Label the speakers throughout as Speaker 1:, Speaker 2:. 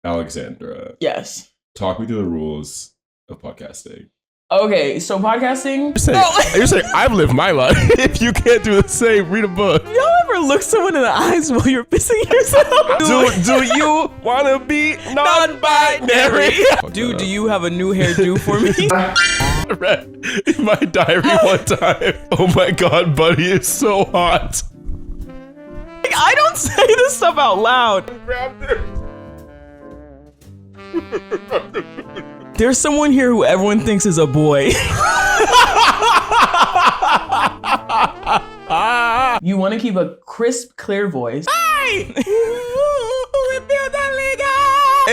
Speaker 1: Alexandra,
Speaker 2: Yes.
Speaker 1: talk me through the rules of podcasting.
Speaker 2: Okay, so podcasting.
Speaker 3: You're saying I've lived my life. If you can't do the same, read a book.
Speaker 2: Y'all ever look someone in the eyes while you're pissing yourself?
Speaker 3: Do you wanna be non-binary?
Speaker 2: Dude, do you have a new hairdo for me?
Speaker 3: Read in my diary one time. Oh my god, buddy is so hot.
Speaker 2: I don't say this stuff out loud. There's someone here who everyone thinks is a boy. You want to keep a crisp, clear voice. Hey!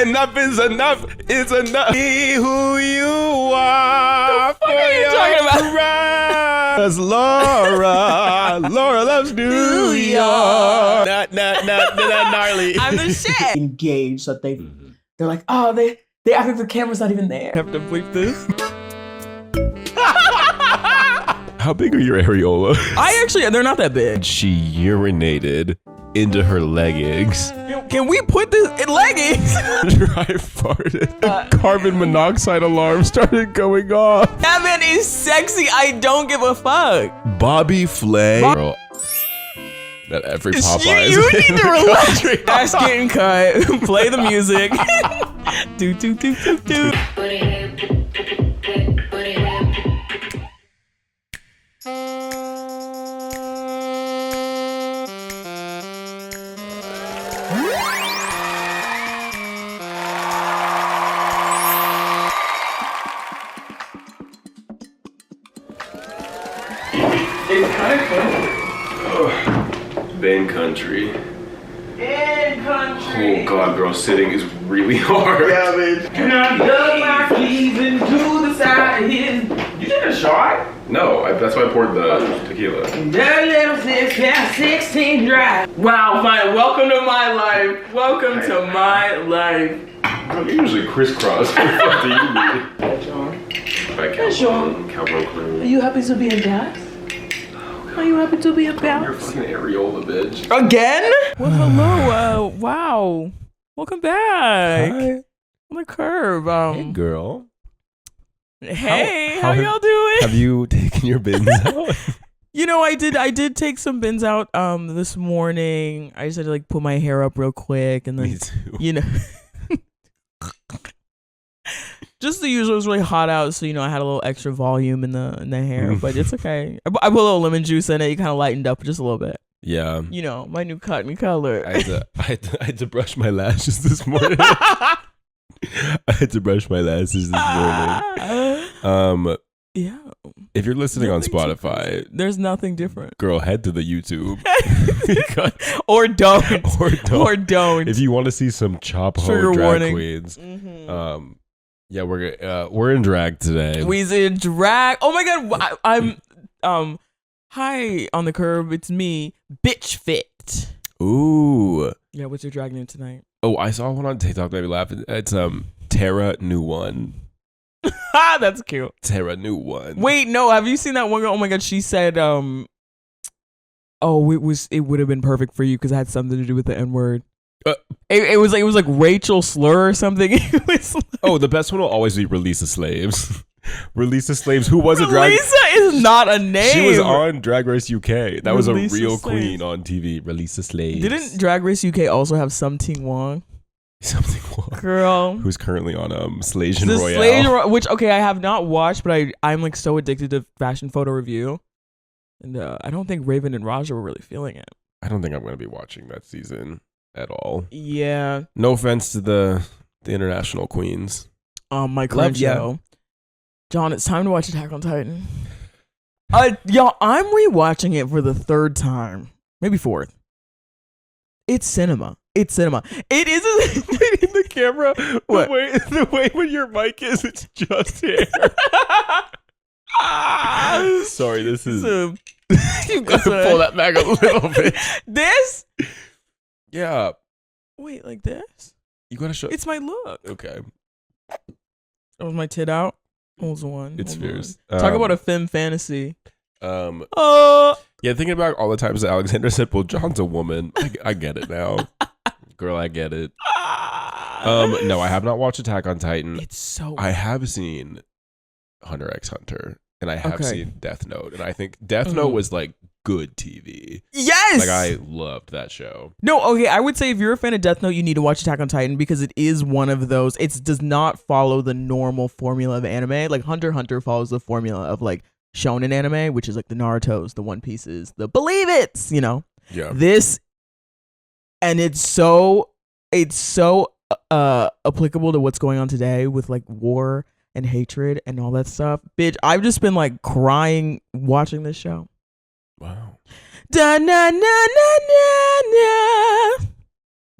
Speaker 3: Enough is enough. It's enough. Be who you are.
Speaker 2: The fuck are you talking about?
Speaker 3: That's Laura. Laura loves New York. Not gnarly.
Speaker 2: I'm the shit. Engaged, so they're like, oh, they act like the camera's not even there. I have to bleep this.
Speaker 3: How big are your areola?
Speaker 2: They're not that big.
Speaker 3: She urinated into her leggings.
Speaker 2: Can we put this in leggings?
Speaker 3: Dry farted. The carbon monoxide alarm started going off.
Speaker 2: That man is sexy. I don't give a fuck.
Speaker 3: Bobby Flay. Girl, that every Popeyes.
Speaker 2: You need to relax. That's getting cut. Play the music. Do. It's kind of fun.
Speaker 3: Bane country.
Speaker 2: In country.
Speaker 3: Oh god, girl, sitting is really hard.
Speaker 1: Yeah, bitch.
Speaker 2: Now dug my sleeves into the side of his. You did a shot?
Speaker 3: No, that's why I poured the tequila.
Speaker 2: The little 16 dry. Wow, fine. Welcome to my life. Welcome to my life.
Speaker 3: I'm usually crisscross. What the fuck do you need?
Speaker 2: BadJon.
Speaker 3: By Cowboy Crew.
Speaker 2: Are you happy to be in Dallas? Are you happy to be in
Speaker 3: Your
Speaker 2: Dallas?
Speaker 3: fucking areola, bitch.
Speaker 2: Again? Well, hello. Wow. Welcome back.
Speaker 3: Hi.
Speaker 2: On the curb.
Speaker 3: Hey, girl.
Speaker 2: Hey,
Speaker 3: how
Speaker 2: how y'all doing?
Speaker 3: Have you taken your bins out?
Speaker 2: You know, I did take some bins out this morning. I just had to like put my hair up real quick and then
Speaker 3: Me too.
Speaker 2: you know just the usual. It was really hot out, so you know I had a little extra volume in the hair, but it's okay. I put a little lemon juice in it. It kind of lightened up just a little bit.
Speaker 3: Yeah.
Speaker 2: You know, my new cut and color.
Speaker 3: I had to brush my lashes this morning.
Speaker 2: Yeah.
Speaker 3: If you're listening
Speaker 2: Nothing
Speaker 3: on Spotify,
Speaker 2: There's nothing different.
Speaker 3: girl, head to the YouTube.
Speaker 2: Or don't.
Speaker 3: Or don't. If you want to see some chop ho
Speaker 2: Trigger
Speaker 3: drag
Speaker 2: warning.
Speaker 3: queens,
Speaker 2: Mm-hmm.
Speaker 3: yeah, we're in drag today.
Speaker 2: We's in drag. Oh my god, I'm hi on the curb. It's me, bitch fit.
Speaker 3: Ooh.
Speaker 2: Yeah, what's your drag name tonight?
Speaker 3: Oh, I saw one on TikTok that made me laugh. It's Tara New One.
Speaker 2: Ah, that's cute.
Speaker 3: Tara New One.
Speaker 2: Wait, no, have you seen that one girl? Oh my god, she said it would have been perfect for you because it had something to do with the N-word. It was like Rachel Slur or something. It was like,
Speaker 3: Oh, the best one will always be Release the Slaves. Release the Slaves, who was a drag.
Speaker 2: Lisa is not a name.
Speaker 3: She was on Drag Race UK. That was a
Speaker 2: Release the
Speaker 3: real
Speaker 2: Slaves.
Speaker 3: queen on TV. Release the Slaves.
Speaker 2: Didn't Drag Race UK also have Something Wong?
Speaker 3: Something wrong.
Speaker 2: Girl.
Speaker 3: Who's currently on Slasian
Speaker 2: The
Speaker 3: Royale.
Speaker 2: Slasian which, okay, I have not watched, but I'm like so addicted to fashion photo review. And I don't think Raven and Raja were really feeling it.
Speaker 3: I don't think I'm going to be watching that season at all.
Speaker 2: Yeah.
Speaker 3: No offense to the international queens.
Speaker 2: My current
Speaker 3: Love ya.
Speaker 2: show. John, it's time to watch Attack on Titan. Y'all, I'm rewatching it for the third time. Maybe fourth. It's cinema. It is in the camera. What?
Speaker 3: The way when your mic is, it's just hair. Sorry, this is...
Speaker 2: You
Speaker 3: gotta pull that back a little bit.
Speaker 2: This?
Speaker 3: Yeah.
Speaker 2: Wait, like this?
Speaker 3: You gotta show...
Speaker 2: It's my look.
Speaker 3: Okay.
Speaker 2: Oh, was my tit out? Hold one.
Speaker 3: It's fierce.
Speaker 2: Talk about a femme fantasy.
Speaker 3: Yeah, thinking about all the times that Alexandra said, well, John's a woman. I get it now. Girl, I get it. No, I have not watched Attack on Titan.
Speaker 2: It's so.
Speaker 3: I have seen Hunter x Hunter, and I have
Speaker 2: Okay.
Speaker 3: seen Death Note, and I think Death Note was like good TV.
Speaker 2: Yes.
Speaker 3: Like I loved that show.
Speaker 2: No, okay. I would say if you're a fan of Death Note, you need to watch Attack on Titan because it is one of those. It does not follow the normal formula of anime. Like Hunter x Hunter follows the formula of like shonen anime, which is like the Naruto's, the One Pieces, the Believe It's. You know.
Speaker 3: Yeah.
Speaker 2: This, and it's so applicable to what's going on today with like war and hatred and all that stuff. Bitch, I've just been like crying watching this show.
Speaker 3: Wow.
Speaker 2: Da na na na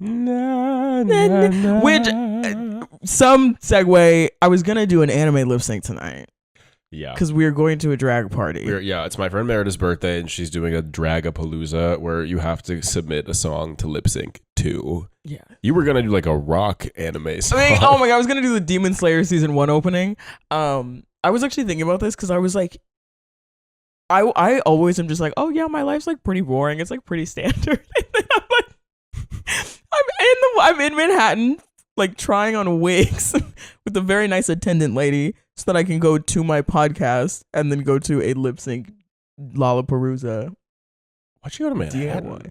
Speaker 2: na na. Which some segue. I was gonna do an anime lip sync tonight.
Speaker 3: Yeah.
Speaker 2: Because we are going to a drag party.
Speaker 3: It's my friend Merida's birthday, and she's doing a Dragapalooza where you have to submit a song to lip sync to.
Speaker 2: Yeah.
Speaker 3: You were gonna do like a rock anime song.
Speaker 2: I mean, oh my god, I was gonna do the Demon Slayer season 1 opening. I was actually thinking about this because I was like, I always am just like, oh yeah, my life's like pretty boring. It's like pretty standard. And then I'm like, I'm in Manhattan, like trying on wigs with a very nice attendant lady, so that I can go to my podcast and then go to a lip sync Lollapalooza.
Speaker 3: Why'd you go to Manhattan?
Speaker 2: DIY.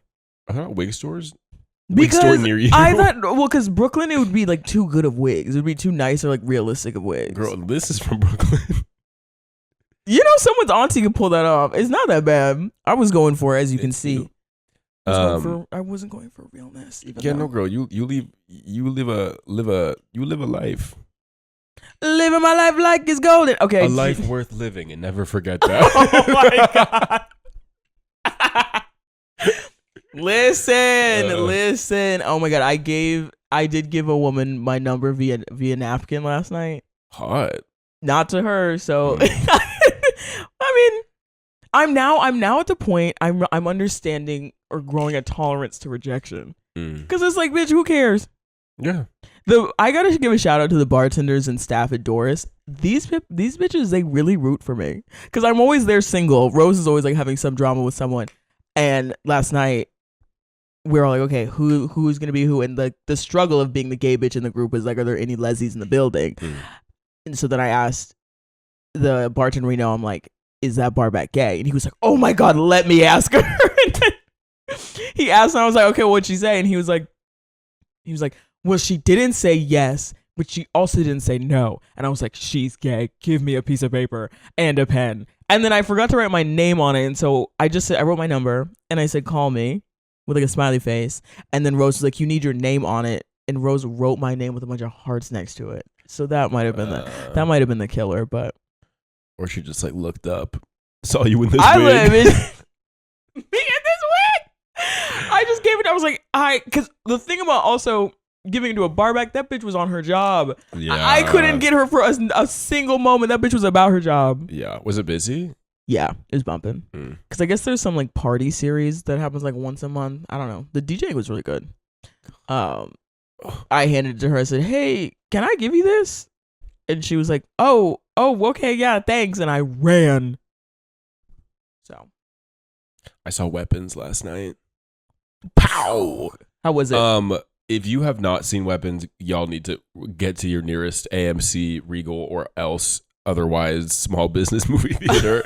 Speaker 3: Are there not wig stores? Wig store
Speaker 2: Because
Speaker 3: near you?
Speaker 2: I thought, well, because Brooklyn, it would be like too good of wigs. It would be too nice or like realistic of wigs.
Speaker 3: Girl, this is from Brooklyn.
Speaker 2: You know, someone's auntie could pull that off. It's not that bad. I was going for it, as you can see. I wasn't going for realness.
Speaker 3: Yeah, no, girl, you live a life.
Speaker 2: Living my life like it's golden. Okay,
Speaker 3: A life worth living, and never forget that.
Speaker 2: Oh my god! Listen. Oh my god, I did give a woman my number via napkin last night.
Speaker 3: Hot.
Speaker 2: Not to her, so I mean, I'm now at the point I'm understanding or growing a tolerance to rejection. Because it's like, bitch, who cares?
Speaker 3: Yeah.
Speaker 2: I gotta give a shout out to the bartenders and staff at Dearest. These bitches, they really root for me because I'm always there single. Rose is always like having some drama with someone, and last night we were all like, okay, who's gonna be who? And the struggle of being the gay bitch in the group was like, are there any lesbies in the building? And so then I asked the bartender we know, I'm like, is that bar back gay? And he was like, oh my god, let me ask her. And then he asked, and I was like, okay, what'd she say? And he was like, well, she didn't say yes, but she also didn't say no. And I was like, she's gay. Give me a piece of paper and a pen. And then I forgot to write my name on it. And so I wrote my number and I said, call me with like a smiley face. And then Rose was like, you need your name on it. And Rose wrote my name with a bunch of hearts next to it. So that might have been the killer, but.
Speaker 3: Or she just like looked up, saw you in this
Speaker 2: I
Speaker 3: wig.
Speaker 2: live in me in this wig. I just gave it. I was like, because the thing about also giving it to a barback, that bitch was on her job.
Speaker 3: Yeah.
Speaker 2: I couldn't get her for a single moment. That bitch was about her job.
Speaker 3: Yeah. Was it busy?
Speaker 2: Yeah, it was bumping. Because I guess there's some like party series that happens like once a month. I don't know. The DJ was really good. I handed it to her. I said, hey, can I give you this? And she was like, oh, okay, yeah, thanks. And I ran. So
Speaker 3: I saw Weapons last night.
Speaker 2: Pow! How was it?
Speaker 3: If you have not seen Weapons, y'all need to get to your nearest AMC, Regal, or else otherwise small business movie theater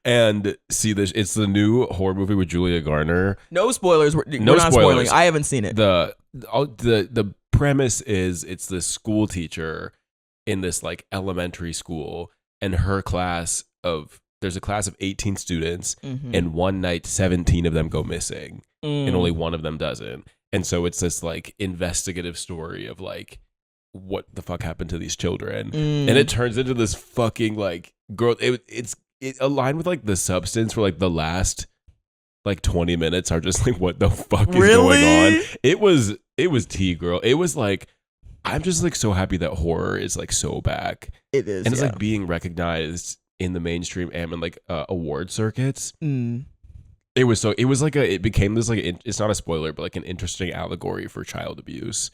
Speaker 3: and see this. It's the new horror movie with Julia Garner.
Speaker 2: No spoilers. We're
Speaker 3: No
Speaker 2: not
Speaker 3: spoilers.
Speaker 2: spoiling. I haven't seen it.
Speaker 3: The premise is it's this school teacher in this like elementary school, and there's a class of 18 students, and one night 17 of them go missing, and only one of them doesn't. And so it's this like investigative story of like what the fuck happened to these children, and it turns into this fucking like girl. It aligned with like The Substance, where like the last like 20 minutes are just like what the fuck is going on. It was tea, girl. It was like, I'm just like so happy that horror is like so back.
Speaker 2: It is,
Speaker 3: and it's like being recognized in the mainstream and in like award circuits. It became this like it's not a spoiler, but like an interesting allegory for child abuse.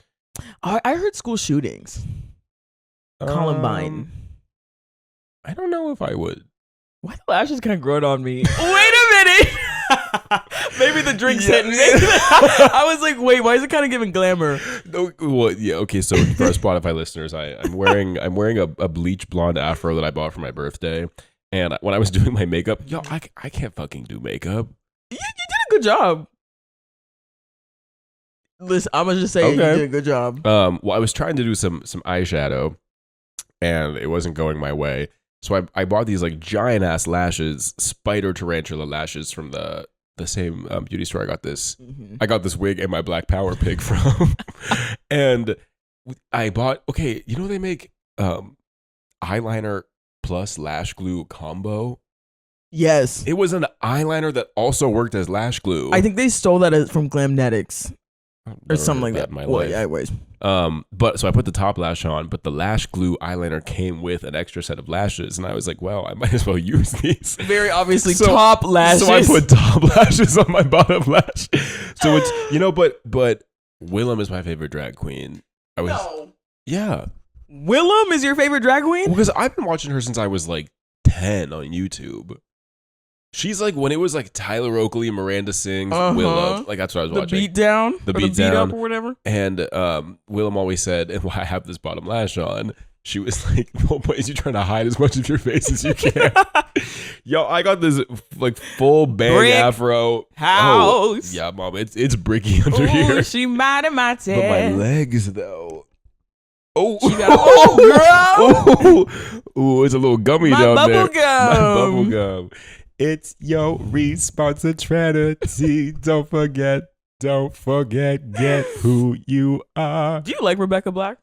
Speaker 2: I heard school shootings. Columbine.
Speaker 3: I don't know if I would.
Speaker 2: Why the lashes kind of growing on me? Wait a minute. Maybe the drink's hitting me. I was like, wait, why is it kind of giving glamour?
Speaker 3: No, well, yeah, okay. So for our Spotify listeners, I'm wearing a bleach blonde afro that I bought for my birthday, and when I was doing my makeup, I can't fucking do makeup.
Speaker 2: You did a good job. Listen, I'm gonna just say you did a good job.
Speaker 3: Well, I was trying to do some eyeshadow, and it wasn't going my way. So I bought these like giant ass lashes, spider tarantula lashes from the same beauty store I got this. Mm-hmm. I got this wig and my Black Power pig from, and I bought. Okay, you know they make eyeliner plus lash glue combo.
Speaker 2: Yes,
Speaker 3: it was an eyeliner that also worked as lash glue.
Speaker 2: I think they stole that from Glamnetics. Or something like that.
Speaker 3: In my life.
Speaker 2: Yeah, anyways.
Speaker 3: But so I put the top lash on, but the lash glue eyeliner came with an extra set of lashes, and I was like, well, I might as well use these.
Speaker 2: Very obviously top lashes.
Speaker 3: So I put top lashes on my bottom lash. So it's but Willem is my favorite drag queen. Yeah.
Speaker 2: Willem is your favorite drag queen?
Speaker 3: Because I've been watching her since I was like 10 on YouTube. She's like when it was like Tyler Oakley, Miranda Sings, Willem. Like that's what I was watching.
Speaker 2: The beat up or whatever.
Speaker 3: And Willem always said, and I have this bottom lash on. She was like, "No place, you're trying to hide as much of your face as you can." Yo, I got this like full bang afro
Speaker 2: house.
Speaker 3: Oh, yeah, mom, it's bricky under here.
Speaker 2: She mad at my test.
Speaker 3: But my legs though. Oh,
Speaker 2: girl.
Speaker 3: Oh, it's a little gummy
Speaker 2: my
Speaker 3: down
Speaker 2: bubble
Speaker 3: there.
Speaker 2: Gum.
Speaker 3: My bubble gum. It's your responsibility. Don't forget, get who you are.
Speaker 2: Do you like Rebecca Black?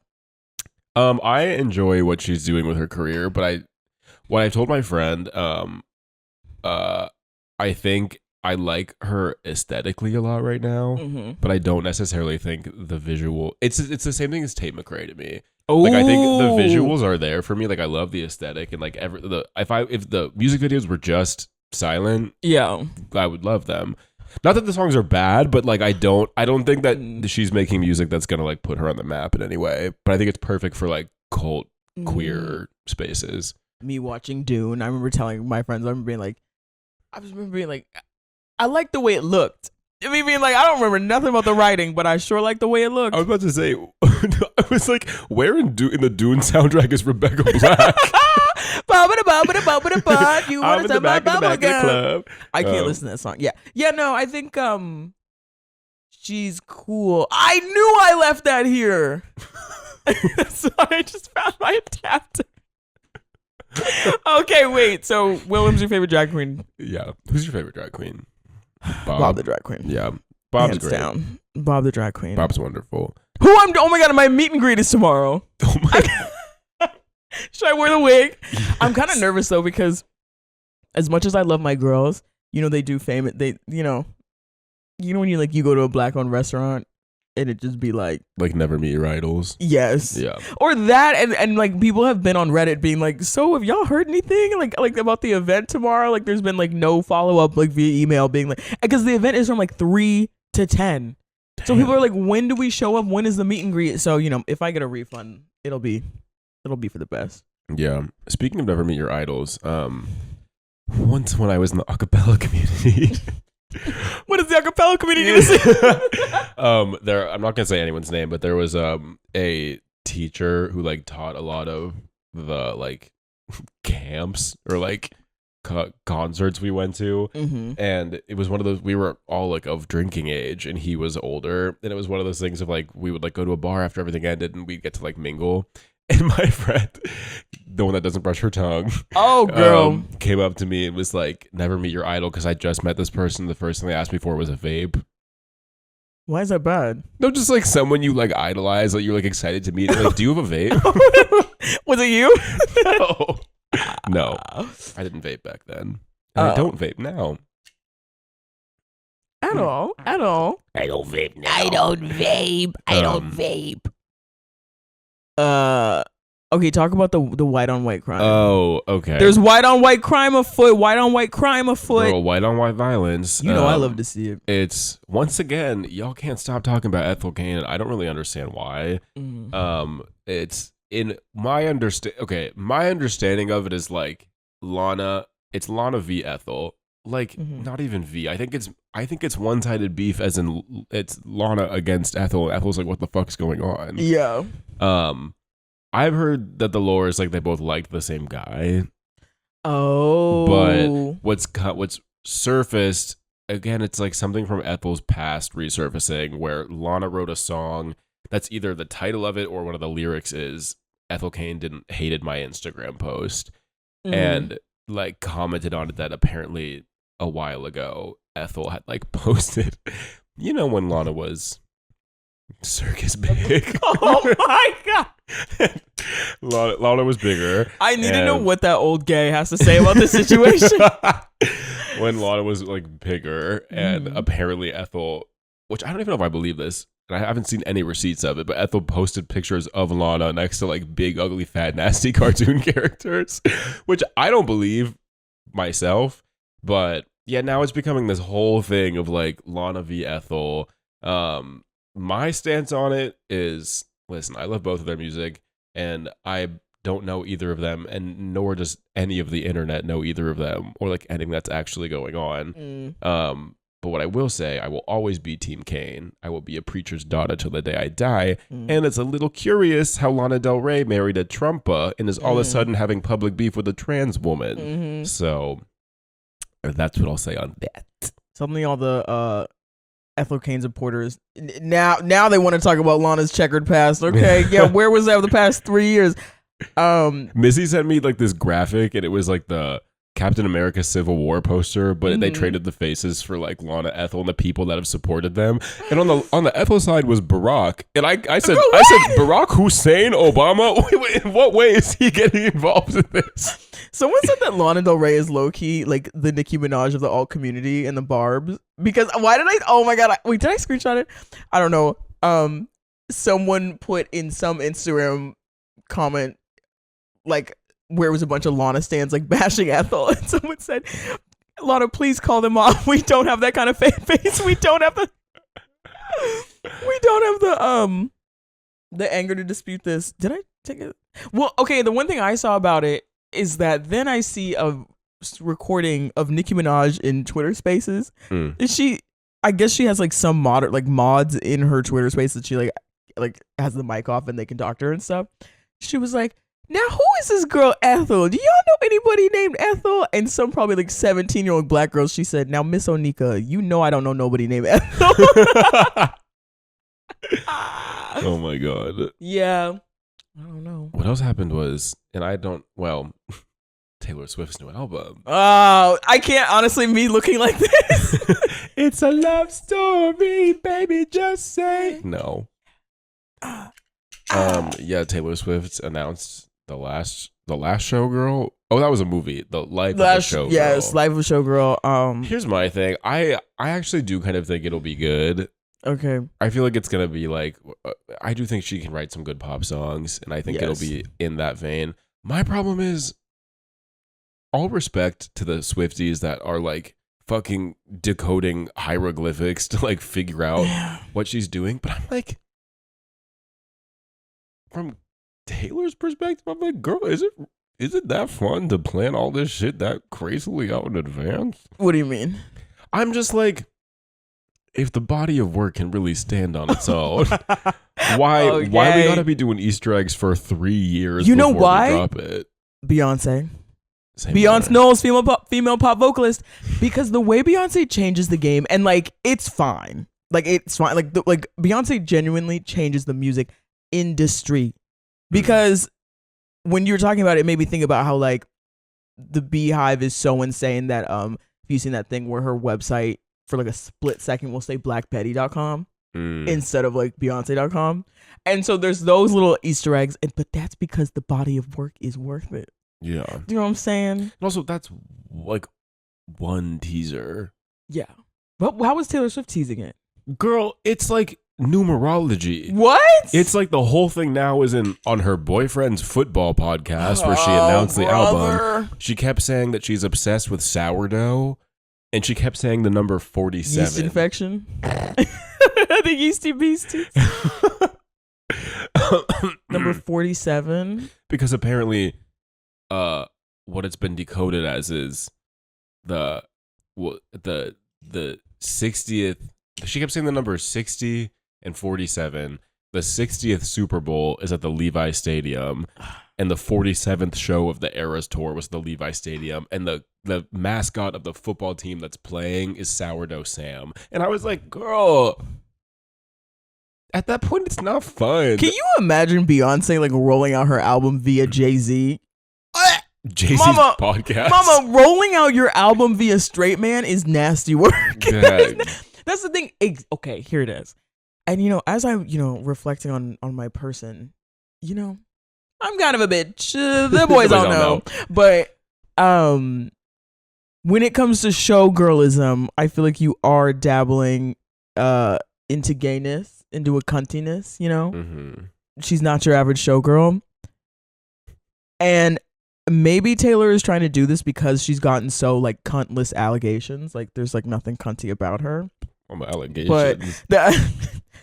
Speaker 3: I enjoy what she's doing with her career, but when I told my friend, I think I like her aesthetically a lot right now, but I don't necessarily think the visual. It's the same thing as Tate McRae to me.
Speaker 2: Oh,
Speaker 3: like I think the visuals are there for me. Like I love the aesthetic and like if the music videos were just silent,
Speaker 2: yeah,
Speaker 3: I would love them. Not that the songs are bad, but like I don't think that she's making music that's gonna like put her on the map in any way. But I think it's perfect for like cult queer spaces.
Speaker 2: Me watching Dune, I remember telling my friends, I remember being like, I like the way it looked. I mean, being like, I don't remember nothing about the writing, but I sure like the way it looked.
Speaker 3: I was about to say, I was like, where in the Dune soundtrack is Rebecca Black?
Speaker 2: You want to talk about bubble gum? I can't listen to that song. Yeah. No, I think she's cool. I knew I left that here. So I just found my adapter. Okay, wait. So Willem's your favorite drag queen?
Speaker 3: Yeah. Who's your favorite drag queen?
Speaker 2: Bob the drag queen.
Speaker 3: Yeah. Bob's
Speaker 2: hands
Speaker 3: great.
Speaker 2: Down. Bob the drag queen.
Speaker 3: Bob's wonderful.
Speaker 2: Oh my god, my meet and greet is tomorrow.
Speaker 3: Oh my god.
Speaker 2: Should I wear the wig? Yes. I'm kind of nervous though because as much as I love my girls, they do famous. They, when you go to a black-owned restaurant and it just be like
Speaker 3: never meet your idols.
Speaker 2: Yes.
Speaker 3: Yeah.
Speaker 2: Or that, and like people have been on Reddit being like, so have y'all heard anything like about the event tomorrow? Like there's been like no follow up like via email being like, because the event is from like 3 to 10. Damn. So people are like, when do we show up? When is the meet and greet? So if I get a refund, it'll be for the best.
Speaker 3: Yeah. Speaking of never meet your idols, once when I was in the acapella community.
Speaker 2: What is the acapella community gonna say?
Speaker 3: I'm not gonna say anyone's name, but there was a teacher who like taught a lot of the like camps or like concerts we went to, and it was one of those, we were all like of drinking age and he was older, and it was one of those things of like we would like go to a bar after everything ended and we'd get to like mingle. And my friend, the one that doesn't brush her tongue,
Speaker 2: girl,
Speaker 3: came up to me and was like, never meet your idol, because I just met this person. The first thing they asked me for was a vape.
Speaker 2: Why is that bad?
Speaker 3: No, just like someone you like idolize, like you're like excited to meet. Like, do you have a vape?
Speaker 2: Was it you?
Speaker 3: No, I didn't vape back then. And I don't vape now.
Speaker 2: At all.
Speaker 3: I don't vape now.
Speaker 2: I don't vape. Okay, talk about the white on white crime.
Speaker 3: Oh, okay.
Speaker 2: There's white on white crime afoot. White on white crime afoot.
Speaker 3: Girl, white on white violence.
Speaker 2: I love to see it.
Speaker 3: It's once again, y'all can't stop talking about Ethel Kane. I don't really understand why. It's in my understanding. Okay, my understanding of it is like Lana. It's Lana v. Ethel. like
Speaker 2: Mhm.
Speaker 3: not even V. I think it's one-sided beef, as in it's Lana against Ethel. Ethel's like, what the fuck's going on?
Speaker 2: Yeah.
Speaker 3: I've heard that the lore is like they both liked the same guy.
Speaker 2: Oh.
Speaker 3: But what's surfaced again, it's like something from Ethel's past resurfacing, where Lana wrote a song that's either the title of it or one of the lyrics is Ethel Kane hated my Instagram post, and like commented on it that apparently a while ago Ethel had like posted, you know, when Lana was circus big.
Speaker 2: Oh my god.
Speaker 3: Lana was bigger.
Speaker 2: I need to know what that old gay has to say about this situation.
Speaker 3: When Lana was like bigger, and apparently Ethel, which I don't even know if I believe this, and I haven't seen any receipts of it, but Ethel posted pictures of Lana next to like big, ugly, fat, nasty cartoon characters, which I don't believe myself. But yeah, now it's becoming this whole thing of like Lana v. Ethel. My stance on it is, listen, I love both of their music, and I don't know either of them, and nor does any of the internet know either of them, or like anything that's actually going on. But what I will say, I will always be Team Kane. I will be a preacher's daughter till the day I die. And it's a little curious how Lana Del Rey married a Trumpa and is all of a sudden having public beef with a trans woman. So that's what I'll say on that.
Speaker 2: Suddenly all the Ethel Kane supporters now they want to talk about Lana's checkered past. Okay, yeah, where was that for the past 3 years?
Speaker 3: Missy sent me like this graphic, and it was like the Captain America Civil War poster, but they traded the faces for like Lana, Ethel, and the people that have supported them. And on the Ethel side was Barack, and I said Barack Hussein Obama. Wait, in what way is he getting involved in this?
Speaker 2: Someone said that Lana Del Rey is low key like the Nicki Minaj of the alt community and the Barbs. Because why did I? Oh my god! Wait, did I screenshot it? I don't know. Someone put in some Instagram comment like where it was a bunch of Lana stands like bashing Ethel, and someone said, "Lana, please call them off. We don't have that kind of fan base. We don't have the anger to dispute this." Did I take it? Well, okay. The one thing I saw about it is that then I see a recording of Nicki Minaj in Twitter Spaces. And I guess she has like some mods in her Twitter Space that she like has the mic off and they can talk to her and stuff. She was like, "Now who is this girl Ethel? Do y'all know anybody named Ethel?" And some probably like 17-year-old black girls. She said, "Now Miss Onika, you know I don't know nobody named Ethel."
Speaker 3: Oh my god.
Speaker 2: Yeah. I don't know.
Speaker 3: What else happened was, Taylor Swift's new album.
Speaker 2: Oh, I can't honestly, me looking like this.
Speaker 3: It's a love story, baby, just say no. Yeah, Taylor Swift announced the last Showgirl. Oh, that was a movie. The Life of a Showgirl.
Speaker 2: Yes, Life of a Showgirl.
Speaker 3: Here's my thing. I actually do kind of think it'll be good.
Speaker 2: Okay.
Speaker 3: I feel like it's gonna be like, I do think she can write some good pop songs, and I think it'll be in that vein. My problem is, all respect to the Swifties that are like fucking decoding hieroglyphics to like figure out what she's doing, but I'm like, from Taylor's perspective, I'm like, girl, is it that fun to plan all this shit that crazily out in advance?
Speaker 2: What do you mean?
Speaker 3: I'm just like, if the body of work can really stand on its own, why we gotta be doing Easter eggs for 3 years?
Speaker 2: You know
Speaker 3: before
Speaker 2: why?
Speaker 3: We drop it?
Speaker 2: Beyonce. Beyonce knows female pop vocalist, because the way Beyonce changes the game, and like it's fine. Like Beyonce genuinely changes the music industry, because when you were talking about it, it made me think about how like the Beehive is so insane that have you seen that thing where her website for like a split second will say blackbetty.com instead of like Beyonce.com, and so there's those little Easter eggs, but that's because the body of work is worth it.
Speaker 3: Yeah.
Speaker 2: Do you know what I'm saying? And
Speaker 3: also, that's like one teaser.
Speaker 2: Yeah. But how was Taylor Swift teasing it?
Speaker 3: Girl, it's like numerology.
Speaker 2: What?
Speaker 3: It's like the whole thing now is on her boyfriend's football podcast where she announced the album. She kept saying that she's obsessed with sourdough, and she kept saying the number 47.
Speaker 2: Yeast infection? The yeasty beasties. Number 47?
Speaker 3: Because apparently what it's been decoded as is the the 60th. She kept saying the numbers 60 and 47. The 60th Super Bowl is at the Levi Stadium, and the 47th show of the Eras tour was the Levi Stadium, and the mascot of the football team that's playing is Sourdough Sam. And I was like, girl, at that point, it's not fun.
Speaker 2: Can you imagine Beyonce like rolling out her album via Jay-Z?
Speaker 3: Jay-Z's podcast.
Speaker 2: Mama, rolling out your album via Straight Man is nasty work. That's the thing. Okay, here it is. And, as I'm, reflecting on my person, I'm kind of a bitch. The boys don't know. But when it comes to showgirlism, I feel like you are dabbling into gayness, into a cuntiness,
Speaker 3: Mm-hmm.
Speaker 2: She's not your average showgirl. And maybe Taylor is trying to do this because she's gotten so, like, cuntless allegations. Like, there's, like, nothing cunty about her.
Speaker 3: Allegations.
Speaker 2: But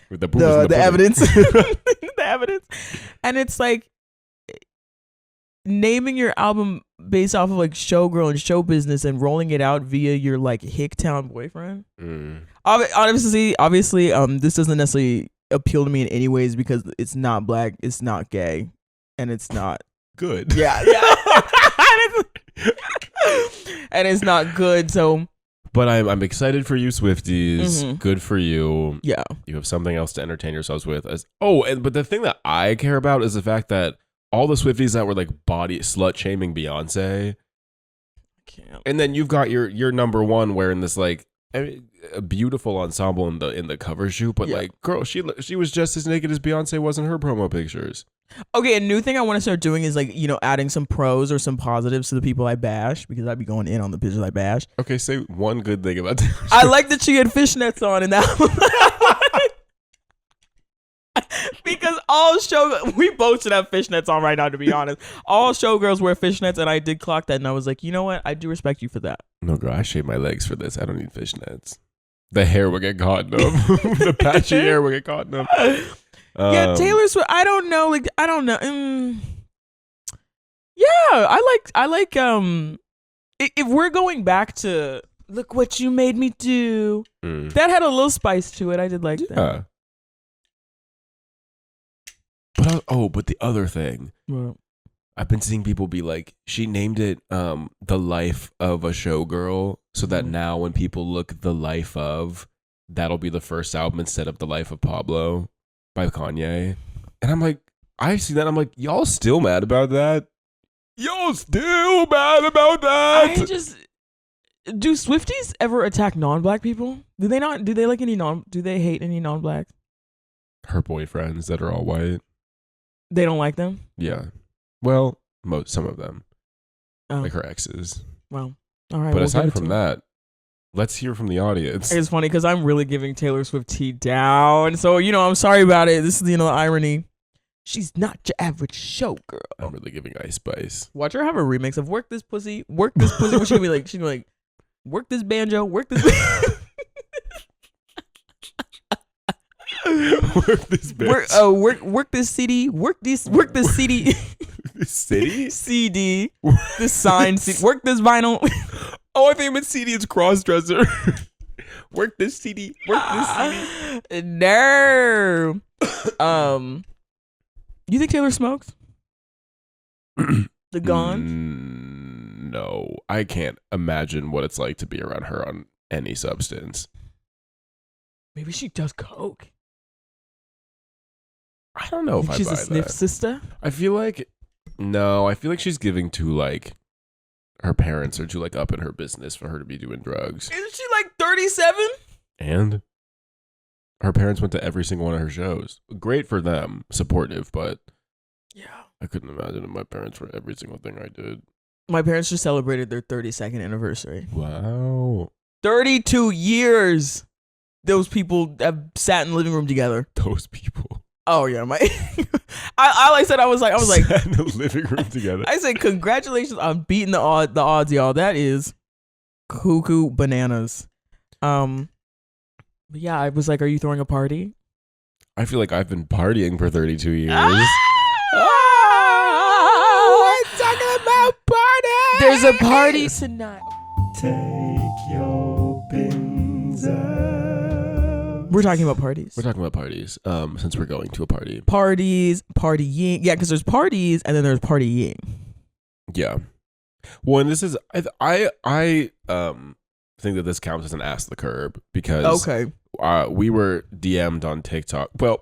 Speaker 2: the evidence. The evidence. And it's like naming your album based off of like showgirl and show business and rolling it out via your like Hicktown boyfriend. Obviously, this doesn't necessarily appeal to me in any ways because it's not black, it's not gay, and it's not
Speaker 3: good.
Speaker 2: Yeah. And it's not good. So,
Speaker 3: but I'm excited for you, Swifties.
Speaker 2: Mhm.
Speaker 3: Good for you.
Speaker 2: Yeah.
Speaker 3: You have something else to entertain yourselves with. But the thing that I care about is the fact that all the Swifties that were like body slut shaming Beyonce, and then you've got your number one wearing this like a beautiful ensemble in the cover shoot, but like, girl, she was just as naked as Beyonce was in her promo pictures.
Speaker 2: Okay, a new thing I want to start doing is like, adding some pros or some positives to the people I bash, because I'd be going in on the bitches I bash.
Speaker 3: Okay, say one good thing about Taylor Swift.
Speaker 2: I like that she had fishnets on in that one. Because we both should have fishnets on right now, to be honest. All showgirls wear fishnets, and I did clock that, and I was like, you know what? I do respect you for that.
Speaker 3: No, girl, I shave my legs for this. I don't need fishnets. The hair will get caught in them. The patchy hair will get caught in them.
Speaker 2: Yeah, Taylor Swift. I don't know. Like, I don't know. Yeah, I like. If we're going back to look what you made me do, that had a little spice to it. I did like that.
Speaker 3: But the other thing, I've been seeing people be like, she named it The Life of a Showgirl, so that now when people look The Life of, that'll be the first album instead of The Life of Pablo by Kanye. And I'm like, I see that, I'm like, y'all still mad about that? Y'all still mad about that?
Speaker 2: Do Swifties ever attack non-black people? Do they not? Do they like do they hate any non-black?
Speaker 3: Her boyfriends that are all white.
Speaker 2: They don't like them?
Speaker 3: Yeah. Well, some of them.
Speaker 2: Oh.
Speaker 3: Like her exes.
Speaker 2: Well, all right.
Speaker 3: But aside from that, let's hear from the audience.
Speaker 2: It's funny because I'm really giving Taylor Swift tea down. So, I'm sorry about it. This is, the irony. She's not your average showgirl.
Speaker 3: I'm really giving Ice Spice.
Speaker 2: Watch her have a remix of Work This Pussy. Work This Pussy. She's going to be like, work this banjo. Work this
Speaker 3: Work this bitch.
Speaker 2: Work this CD. Work this CD.
Speaker 3: City?
Speaker 2: CD. This sign CD. Work this vinyl.
Speaker 3: Oh, I think I meant CD. It's cross-dresser. Work this CD. Work this CD.
Speaker 2: No. You think Taylor smokes? The Gone?
Speaker 3: No. I can't imagine what it's like to be around her on any substance.
Speaker 2: Maybe she does coke.
Speaker 3: I don't know if I buy that.
Speaker 2: She's a sniff sister?
Speaker 3: I feel like she's giving to like her parents are too like up in her business for her to be doing drugs.
Speaker 2: Isn't she like 37?
Speaker 3: And her parents went to every single one of her shows. Great for them, supportive, but
Speaker 2: yeah,
Speaker 3: I couldn't imagine if my parents were every single thing I did.
Speaker 2: My parents just celebrated their 32nd anniversary.
Speaker 3: Wow.
Speaker 2: 32 years. Those people have sat in the living room together.
Speaker 3: Those people.
Speaker 2: Oh yeah, I was like
Speaker 3: sat in the living room together.
Speaker 2: I said congratulations on beating the odds, y'all. That is cuckoo bananas. But yeah, I was like, are you throwing a party?
Speaker 3: I feel like I've been partying for 32 years.
Speaker 2: We're talking about party. There's a party tonight.
Speaker 3: Take your
Speaker 2: We're talking about parties.
Speaker 3: We're talking about parties. Since we're going to a party.
Speaker 2: Parties, partying. Yeah, because there's parties and then there's partying.
Speaker 3: Yeah. Well, and this is I think that this counts as an ask the curb because we were DM'd on TikTok. Well,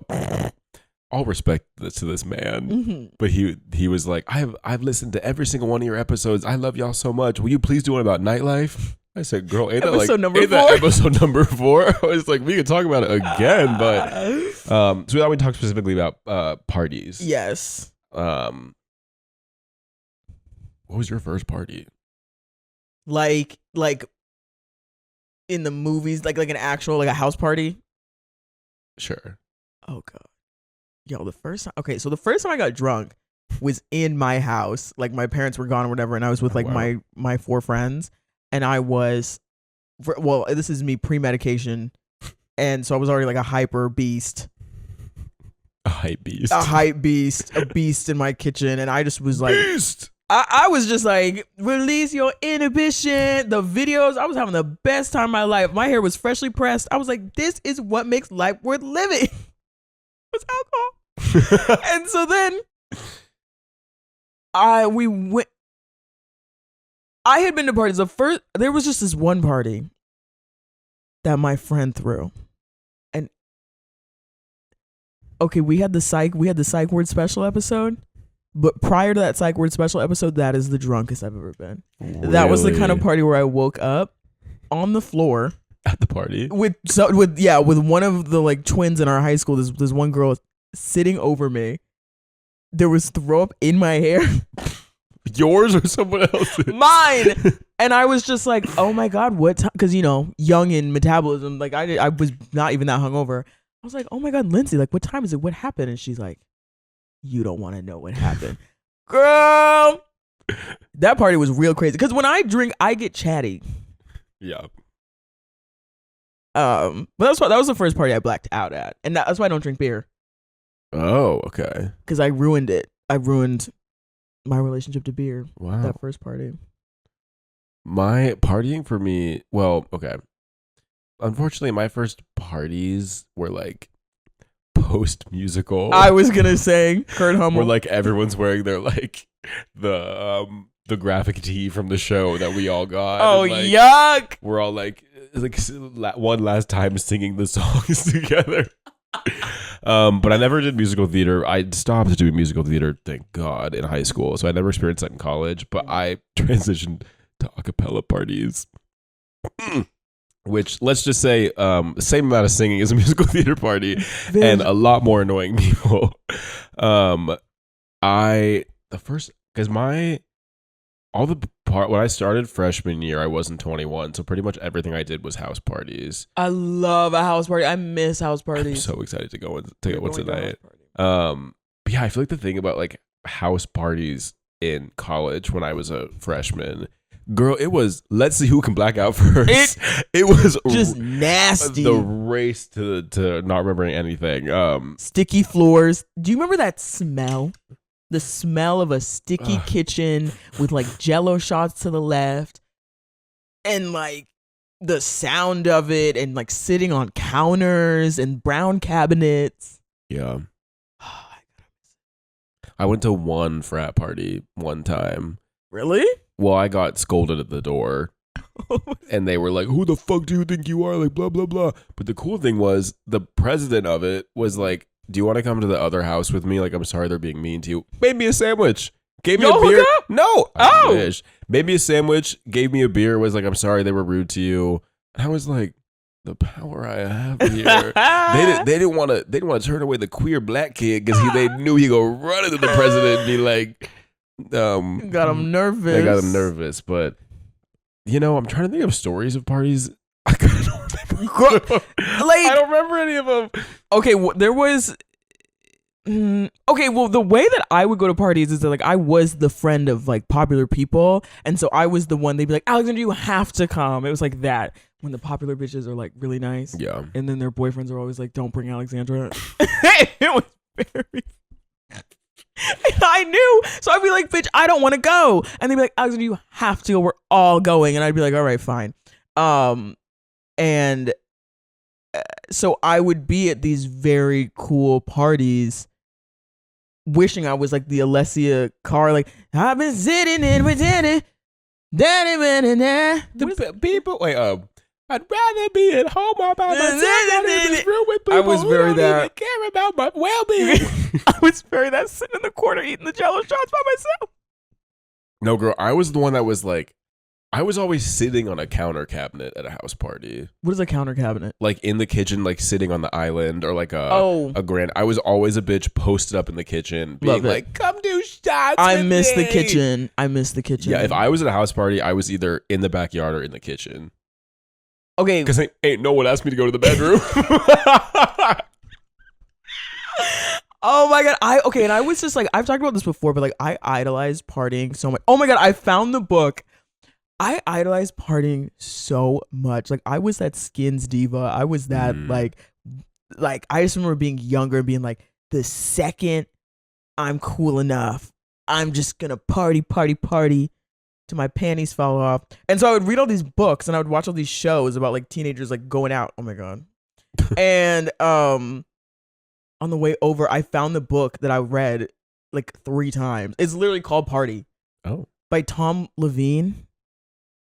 Speaker 3: all respect to this man, but he was like, I've listened to every single one of your episodes. I love y'all so much. Will you please do one about nightlife? I said, girl, ain't that episode number 4? I was like, we could talk about it again, but so we thought we'd talk specifically about parties.
Speaker 2: Yes.
Speaker 3: What was your first party?
Speaker 2: Like in the movies, like an actual, like a house party?
Speaker 3: Sure.
Speaker 2: Oh God. Yo, the first time I got drunk was in my house. Like my parents were gone or whatever, and I was with like my 4 friends, and I was, well, this is me pre-medication, and so I was already like a hyper beast.
Speaker 3: A hype beast.
Speaker 2: A beast in my kitchen, and I just was like, beast! I was just like, release your inhibition. The videos, I was having the best time of my life. My hair was freshly pressed. I was like, this is what makes life worth living. Was alcohol. And so then I had been to parties. There was just this one party that my friend threw. And okay, we had the psych word special episode. But prior to that psych word special episode, that is the drunkest I've ever been. Really? That was the kind of party where I woke up on the floor
Speaker 3: at the party
Speaker 2: with one of the like twins in our high school. There's one girl sitting over me. There was throw up in my hair.
Speaker 3: Yours or someone else's?
Speaker 2: Mine. And I was just like, oh my God, what time? Because young in metabolism, like I was not even that hungover. I was like, oh my God, Lindsay, like what time is it? What happened? And she's like, you don't want to know what happened. Girl, that party was real crazy. Because when I drink, I get chatty.
Speaker 3: Yeah.
Speaker 2: But that was the first party I blacked out at. And that's why I don't drink beer.
Speaker 3: Oh, okay.
Speaker 2: Because I ruined it. I ruined my relationship to beer.
Speaker 3: Wow.
Speaker 2: That first party.
Speaker 3: My partying for me, well, okay. Unfortunately, my first parties were like post-musical.
Speaker 2: I was gonna say Kurt Hummel.
Speaker 3: Where like everyone's wearing their like the graphic tee from the show that we all got.
Speaker 2: Oh,
Speaker 3: and, like,
Speaker 2: yuck!
Speaker 3: We're all like one last time singing the songs together. But I never did musical theater. I stopped doing musical theater, thank God, in high school. So I never experienced that in college. But I transitioned to a cappella parties. Which, let's just say, same amount of singing as a musical theater party and a lot more annoying people. When I started freshman year, I wasn't 21, so pretty much everything I did was house parties.
Speaker 2: I love a house party. I miss house parties.
Speaker 3: I'm so excited to go tonight. But yeah, I feel like the thing about like house parties in college when I was a freshman, girl, it was let's see who can black out first. It was
Speaker 2: just nasty.
Speaker 3: The race to not remembering anything.
Speaker 2: Sticky floors. Do you remember that smell? The smell of a sticky kitchen with like Jello shots to the left, and like the sound of it, and like sitting on counters and brown cabinets.
Speaker 3: Yeah. I went to one frat party one time.
Speaker 2: Really?
Speaker 3: Well, I got scolded at the door. And they were like, who the fuck do you think you are? Like, blah, blah, blah. But the cool thing was the president of it was like, do you want to come to the other house with me? Like, I'm sorry they're being mean to you. Made me a sandwich. Gave me a beer. No. I wish. Made me a sandwich. Gave me a beer. Was like, I'm sorry they were rude to you. And I was like, the power I have here. They didn't want to turn away the queer black kid because they knew he'd go run into the president and be like,
Speaker 2: got him nervous.
Speaker 3: They got him nervous. But I'm trying to think of stories of parties. I don't remember any of them.
Speaker 2: Okay, there was. Okay, well, the way that I would go to parties is that like I was the friend of like popular people, and so I was the one. They'd be like, Alexandra, you have to come. It was like that when the popular bitches are like really nice,
Speaker 3: yeah,
Speaker 2: and then their boyfriends are always like, don't bring Alexandra. It was very. And I knew, so I'd be like, bitch, I don't want to go, and they'd be like, Alexandra, you have to go. We're all going, and I'd be like, all right, fine. And so I would be at these very cool parties wishing I was like the Alessia Carr, like, I've been sitting in with Danny.
Speaker 3: The people, wait, I'd rather be at home all by myself than in this room with people
Speaker 2: I was very
Speaker 3: who don't
Speaker 2: that.
Speaker 3: even care about my well-being.
Speaker 2: I was very that sitting in the corner eating the Jello shots by myself.
Speaker 3: No, girl, I was the one that was like, I was always sitting on a counter cabinet at a house party.
Speaker 2: What is a counter cabinet?
Speaker 3: Like in the kitchen, like sitting on the island or like a grand. I was always a bitch posted up in the kitchen being like, come do shots
Speaker 2: I miss
Speaker 3: me.
Speaker 2: the kitchen. I miss the kitchen.
Speaker 3: Yeah, if I was at a house party, I was either in the backyard or in the kitchen.
Speaker 2: Okay.
Speaker 3: Because ain't no one asked me to go to the bedroom.
Speaker 2: Oh my God. And I was just like, I've talked about this before, but like I idolized partying so much. Oh my God. I found the book. I idolized partying so much. Like I was that skins diva. I was that like I just remember being younger and being like, the second I'm cool enough, I'm just gonna party till my panties fall off. And so I would read all these books and I would watch all these shows about like teenagers like going out. Oh my God. And on the way over, I found the book that I read like 3 times. It's literally called Party.
Speaker 3: Oh.
Speaker 2: By Tom Levine.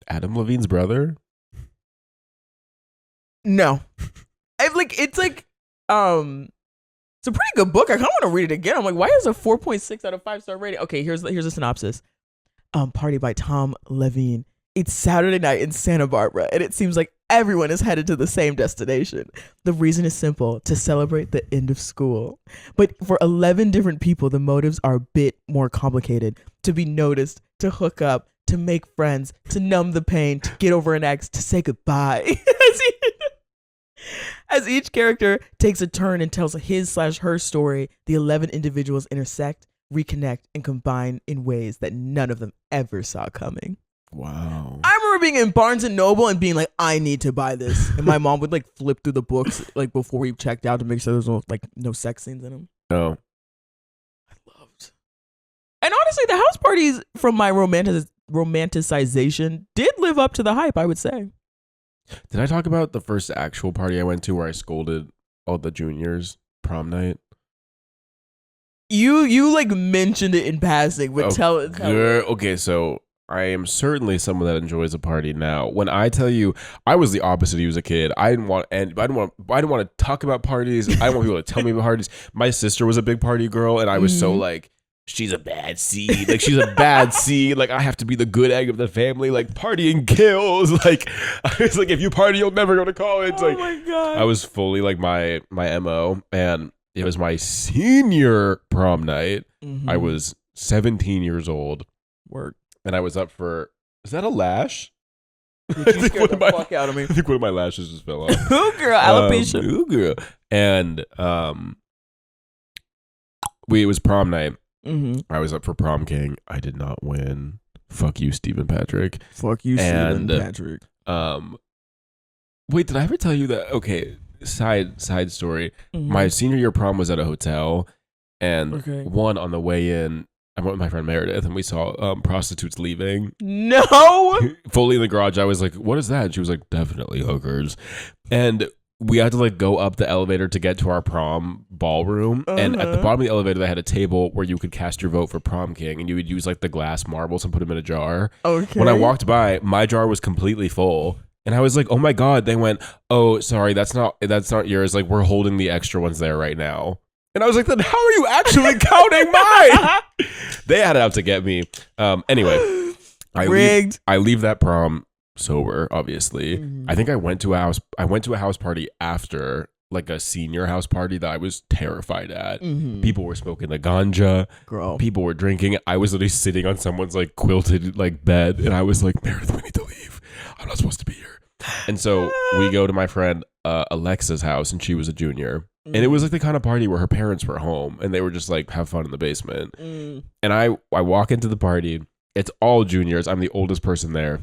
Speaker 3: Adam Levine's brother?
Speaker 2: No. It's a pretty good book. I kind of want to read it again. I'm like, why is it a 4.6 out of 5-star rating? Okay, here's a synopsis. Party by Tom Levine. It's Saturday night in Santa Barbara, and it seems like everyone is headed to the same destination. The reason is simple: to celebrate the end of school. But for 11 different people, the motives are a bit more complicated. To be noticed, to hook up, to make friends, to numb the pain, to get over an ex, to say goodbye. As each character takes a turn and tells his/her story, the 11 individuals intersect, reconnect, and combine in ways that none of them ever saw coming.
Speaker 3: Wow.
Speaker 2: I remember being in Barnes and Noble and being like, I need to buy this. And my mom would like flip through the books like before we checked out to make sure there was no sex scenes in them.
Speaker 3: No.
Speaker 2: I loved. And honestly, the house parties from my romanticization did live up to the hype, I would say.
Speaker 3: Did I talk about the first actual party I went to where I scolded all the juniors prom night?
Speaker 2: You like mentioned it in passing, but tell it.
Speaker 3: Okay, so I am certainly someone that enjoys a party now. When I tell you, I was the opposite of you as a kid. I didn't want to talk about parties. I didn't want people to tell me about parties. My sister was a big party girl, and I was so like, she's a bad seed. Like, she's a bad seed. Like, I have to be the good egg of the family. Like, partying kills. Like, I was like, if you party, you'll never go to college.
Speaker 2: Oh
Speaker 3: like,
Speaker 2: my God.
Speaker 3: I was fully like my MO, and it was my senior prom night. I was 17 years old.
Speaker 2: Work.
Speaker 3: And I was up for, is that a lash?
Speaker 2: You scared the fuck out of me.
Speaker 3: I think one of my lashes just fell off.
Speaker 2: Ooh, girl, alopecia.
Speaker 3: Ooh, girl. And it was prom night. I was up for prom king. I did not win. Fuck you, Stephen Patrick.
Speaker 2: Fuck you, Stephen Patrick.
Speaker 3: Wait, did I ever tell you that? Okay, side story. My senior year prom was at a hotel, and one on the way in, I went with my friend Meredith, and we saw prostitutes leaving.
Speaker 2: No!
Speaker 3: Fully in the garage. I was like, what is that? And she was like, definitely hookers. And we had to like go up the elevator to get to our prom ballroom. And at the bottom of the elevator, they had a table where you could cast your vote for prom king, and you would use like the glass marbles and put them in a jar. Okay. When I walked by, my jar was completely full. And I was like, oh my God. They went, oh, sorry, that's not yours. Like, we're holding the extra ones there right now. And I was like, then how are you actually counting mine? They had it out to get me. Anyway, I leave that prom sober, obviously. I think I went to a house party after, like a senior house party that I was terrified at. People were smoking the ganja. Girl. People were drinking. I was literally sitting on someone's like quilted like bed, and I was like, Meredith, we need to leave. I'm not supposed to be here. And so we go to my friend Alexa's house, and she was a junior. And it was like the kind of party where her parents were home, and they were just like, have fun in the basement. And I walk into the party. It's all juniors. I'm the oldest person there.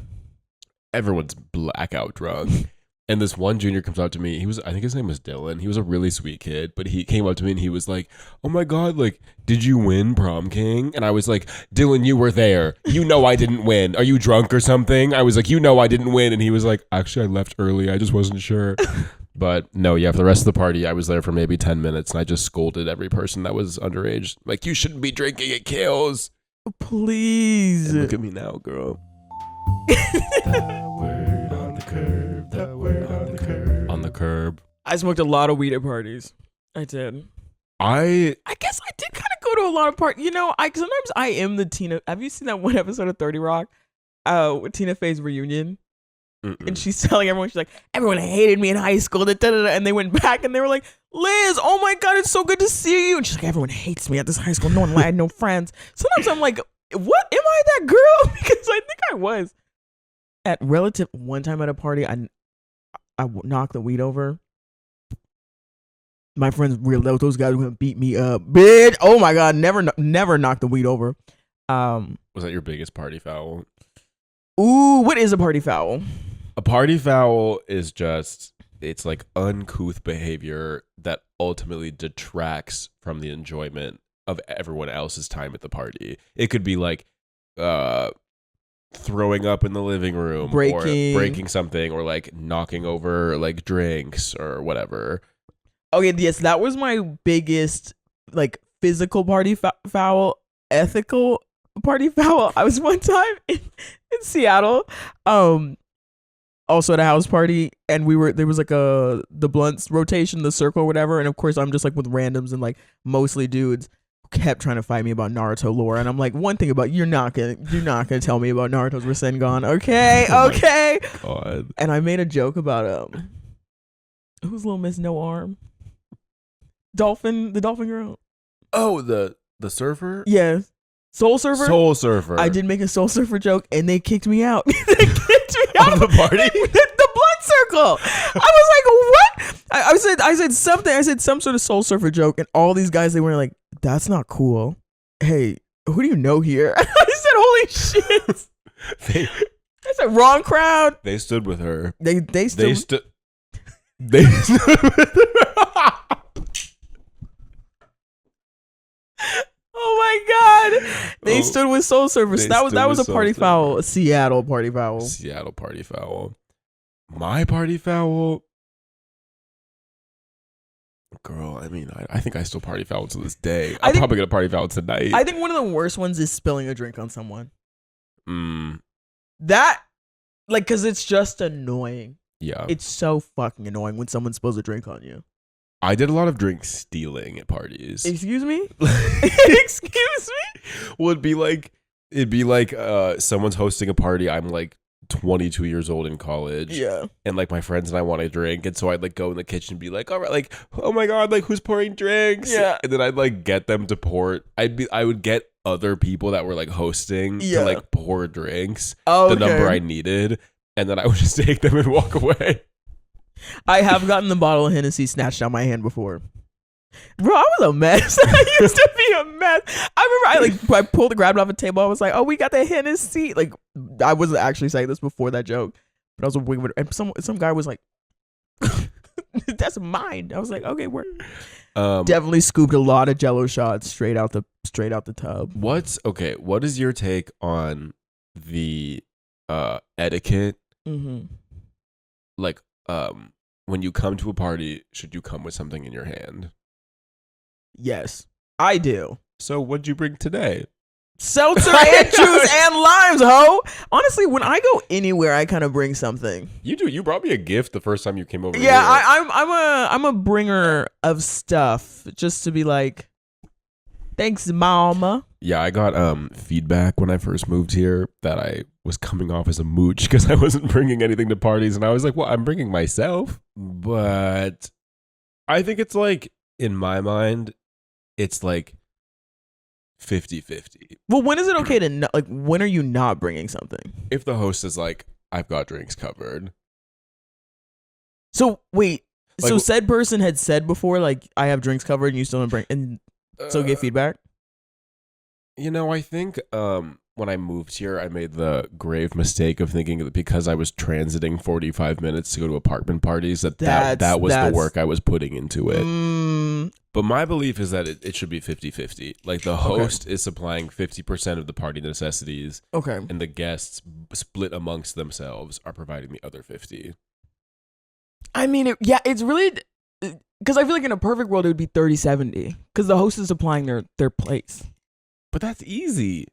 Speaker 3: Everyone's blackout drunk. And this one junior comes up to me. I think his name was Dylan. He was a really sweet kid, but he came up to me and he was like, oh my God, like, did you win prom king? And I was like, Dylan, you were there. You know I didn't win. Are you drunk or something? I was like, you know I didn't win. And he was like, actually, I left early. I just wasn't sure. But no, yeah, for the rest of the party, I was there for maybe 10 minutes and I just scolded every person that was underage. Like, you shouldn't be drinking, it kills.
Speaker 2: Please.
Speaker 3: And look at me now, girl. The word on the curb, the word on the curb. On the curb.
Speaker 2: I smoked a lot of weed at parties. I did.
Speaker 3: I
Speaker 2: guess I did kind of go to a lot of parties. You know, sometimes I am the Tina. Have you seen that one episode of 30 Rock? With Tina Fey's reunion?
Speaker 3: Mm-mm.
Speaker 2: And she's telling everyone, she's like, everyone hated me in high school. Da, da, da, da. And they went back and they were like, Liz, oh my God, it's so good to see you. And she's like, everyone hates me at this high school. No one had no friends. Sometimes I'm like, what? Am I that girl? Because I think I was. One time at a party, I knocked the weed over. My friends realized those guys were going to beat me up. Bitch. Oh my God, never knocked the weed over.
Speaker 3: Was that your biggest party foul?
Speaker 2: Ooh, what is a party foul?
Speaker 3: A party foul is just, it's like uncouth behavior that ultimately detracts from the enjoyment of everyone else's time at the party. It could be like throwing up in the living room, or breaking something, or like knocking over like drinks or whatever.
Speaker 2: Okay, yes, that was my biggest like physical party foul. Ethical party foul. I was one time in Seattle, also at a house party, and there was like the blunts rotation, the circle, whatever, and of course I'm just like with randoms and like mostly dudes who kept trying to fight me about Naruto lore, and I'm like, one thing about you're not gonna tell me about Naruto's Rasengan, okay? Okay.
Speaker 3: Oh my God.
Speaker 2: And I made a joke about who's Little Miss No Arm? The dolphin girl.
Speaker 3: Oh, the surfer?
Speaker 2: Yeah. Soul Surfer?
Speaker 3: Soul Surfer.
Speaker 2: I did make a Soul Surfer joke and they kicked me out. They kicked me out
Speaker 3: of the party?
Speaker 2: The blood circle. I was like, what? I said something. I said some sort of Soul Surfer joke, and all these guys, they were like, that's not cool. Hey, who do you know here? I said, holy shit. I said, wrong crowd.
Speaker 3: They stood with her.
Speaker 2: They stood
Speaker 3: with her.
Speaker 2: Oh my God! They stood with Soul Surfers. That was a party foul. A Seattle party foul.
Speaker 3: Seattle party foul. My party foul. Girl, I mean, I think I still party foul to this day. I'm probably gonna party foul tonight.
Speaker 2: I think one of the worst ones is spilling a drink on someone.
Speaker 3: That,
Speaker 2: like, cause it's just annoying.
Speaker 3: Yeah,
Speaker 2: it's so fucking annoying when someone spills a drink on you.
Speaker 3: I did a lot of drink stealing at parties.
Speaker 2: Excuse me? Excuse me?
Speaker 3: Well, it'd be like someone's hosting a party. I'm like 22 years old in college.
Speaker 2: Yeah.
Speaker 3: And like my friends and I want to drink. And so I'd like go in the kitchen and be like, all right, like, oh my God, like who's pouring drinks?
Speaker 2: Yeah.
Speaker 3: And then I'd like get them to pour. I would get other people that were like hosting to like pour drinks.
Speaker 2: Oh,
Speaker 3: the number I needed. And then I would just take them and walk away.
Speaker 2: I have gotten the bottle of Hennessy snatched out my hand before. Bro, I was a mess. I used to be a mess. I remember I grabbed it off the table. I was like, oh, we got the Hennessy. Like, I wasn't actually saying this before that joke, but I was a and some guy was like, that's mine. I was like, okay, work. Definitely scooped a lot of Jello shots straight out the tub.
Speaker 3: What is your take on the etiquette?
Speaker 2: Mm-hmm.
Speaker 3: Like, when you come to a party, should you come with something in your hand?
Speaker 2: Yes, I do.
Speaker 3: So what'd you bring today?
Speaker 2: Seltzer and juice and limes, ho. Honestly, when I go anywhere, I kind of bring something.
Speaker 3: You do. You brought me a gift the first time you came over.
Speaker 2: Yeah,
Speaker 3: here.
Speaker 2: I'm a bringer of stuff, just to be like, thanks, mama.
Speaker 3: Yeah, I got feedback when I first moved here that I was coming off as a mooch because I wasn't bringing anything to parties, and I was like, well, I'm bringing myself. But I think it's like, in my mind, it's like 50-50.
Speaker 2: Well, when is it okay to when are you not bringing something?
Speaker 3: If the host is like, I've got drinks covered.
Speaker 2: So wait,
Speaker 3: like,
Speaker 2: so said person had said before, like, I have drinks covered, and you still don't bring, and so get feedback.
Speaker 3: You know, I think when I moved here, I made the grave mistake of thinking that because I was transiting 45 minutes to go to apartment parties, that was the work I was putting into it. But my belief is that it should be 50-50. Like, the host is supplying 50% of the party necessities.
Speaker 2: Okay.
Speaker 3: And the guests, split amongst themselves, are providing the other 50.
Speaker 2: I mean, it's really because I feel like in a perfect world it would be 30-70 because the host is supplying their place.
Speaker 3: But that's easy.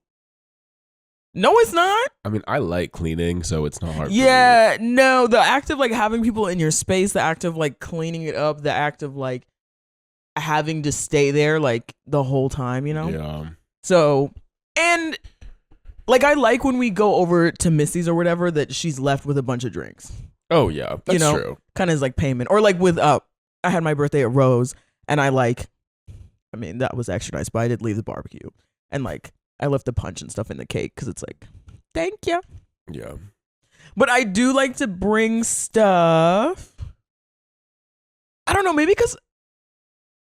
Speaker 2: No, it's not.
Speaker 3: I mean, I like cleaning, so it's not hard.
Speaker 2: Yeah, no, the act of like having people in your space, the act of like cleaning it up, the act of like having to stay there like the whole time, you know?
Speaker 3: Yeah.
Speaker 2: So, and like I like when we go over to Missy's or whatever that she's left with a bunch of drinks.
Speaker 3: Oh yeah, that's true.
Speaker 2: Kind of as like payment. Or like with I had my birthday at Rose and I mean that was extra nice, but I did leave the barbecue. And like I left the punch and stuff in the cake because it's like, thank you.
Speaker 3: Yeah.
Speaker 2: But I do like to bring stuff. I don't know, maybe because,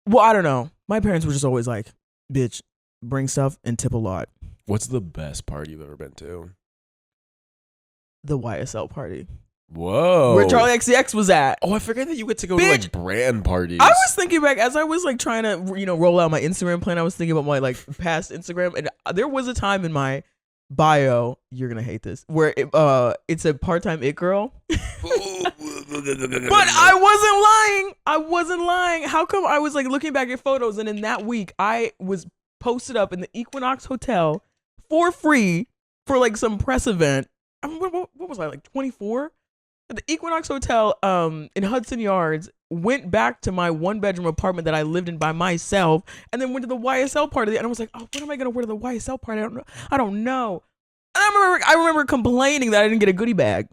Speaker 2: well, I don't know. My parents were just always like, bitch, bring stuff and tip a lot.
Speaker 3: What's the best party you've ever been to?
Speaker 2: The YSL party.
Speaker 3: Whoa.
Speaker 2: Where Charlie XCX was at.
Speaker 3: Oh, I forget that you get to go to like brand parties.
Speaker 2: I was thinking back as I was like trying to, roll out my Instagram plan. I was thinking about my like past Instagram, and there was a time in my bio, you're gonna hate this, where it's a part-time it girl. But I wasn't lying. How come I was like looking back at photos, and in that week I was posted up in the Equinox Hotel for free for like some press event. I mean, what was I, like 24? At the Equinox Hotel in Hudson Yards, went back to my 1-bedroom apartment that I lived in by myself, and then went to the YSL party. And I was like, oh, what am I gonna wear to the YSL party? I don't know. And I remember complaining that I didn't get a goodie bag.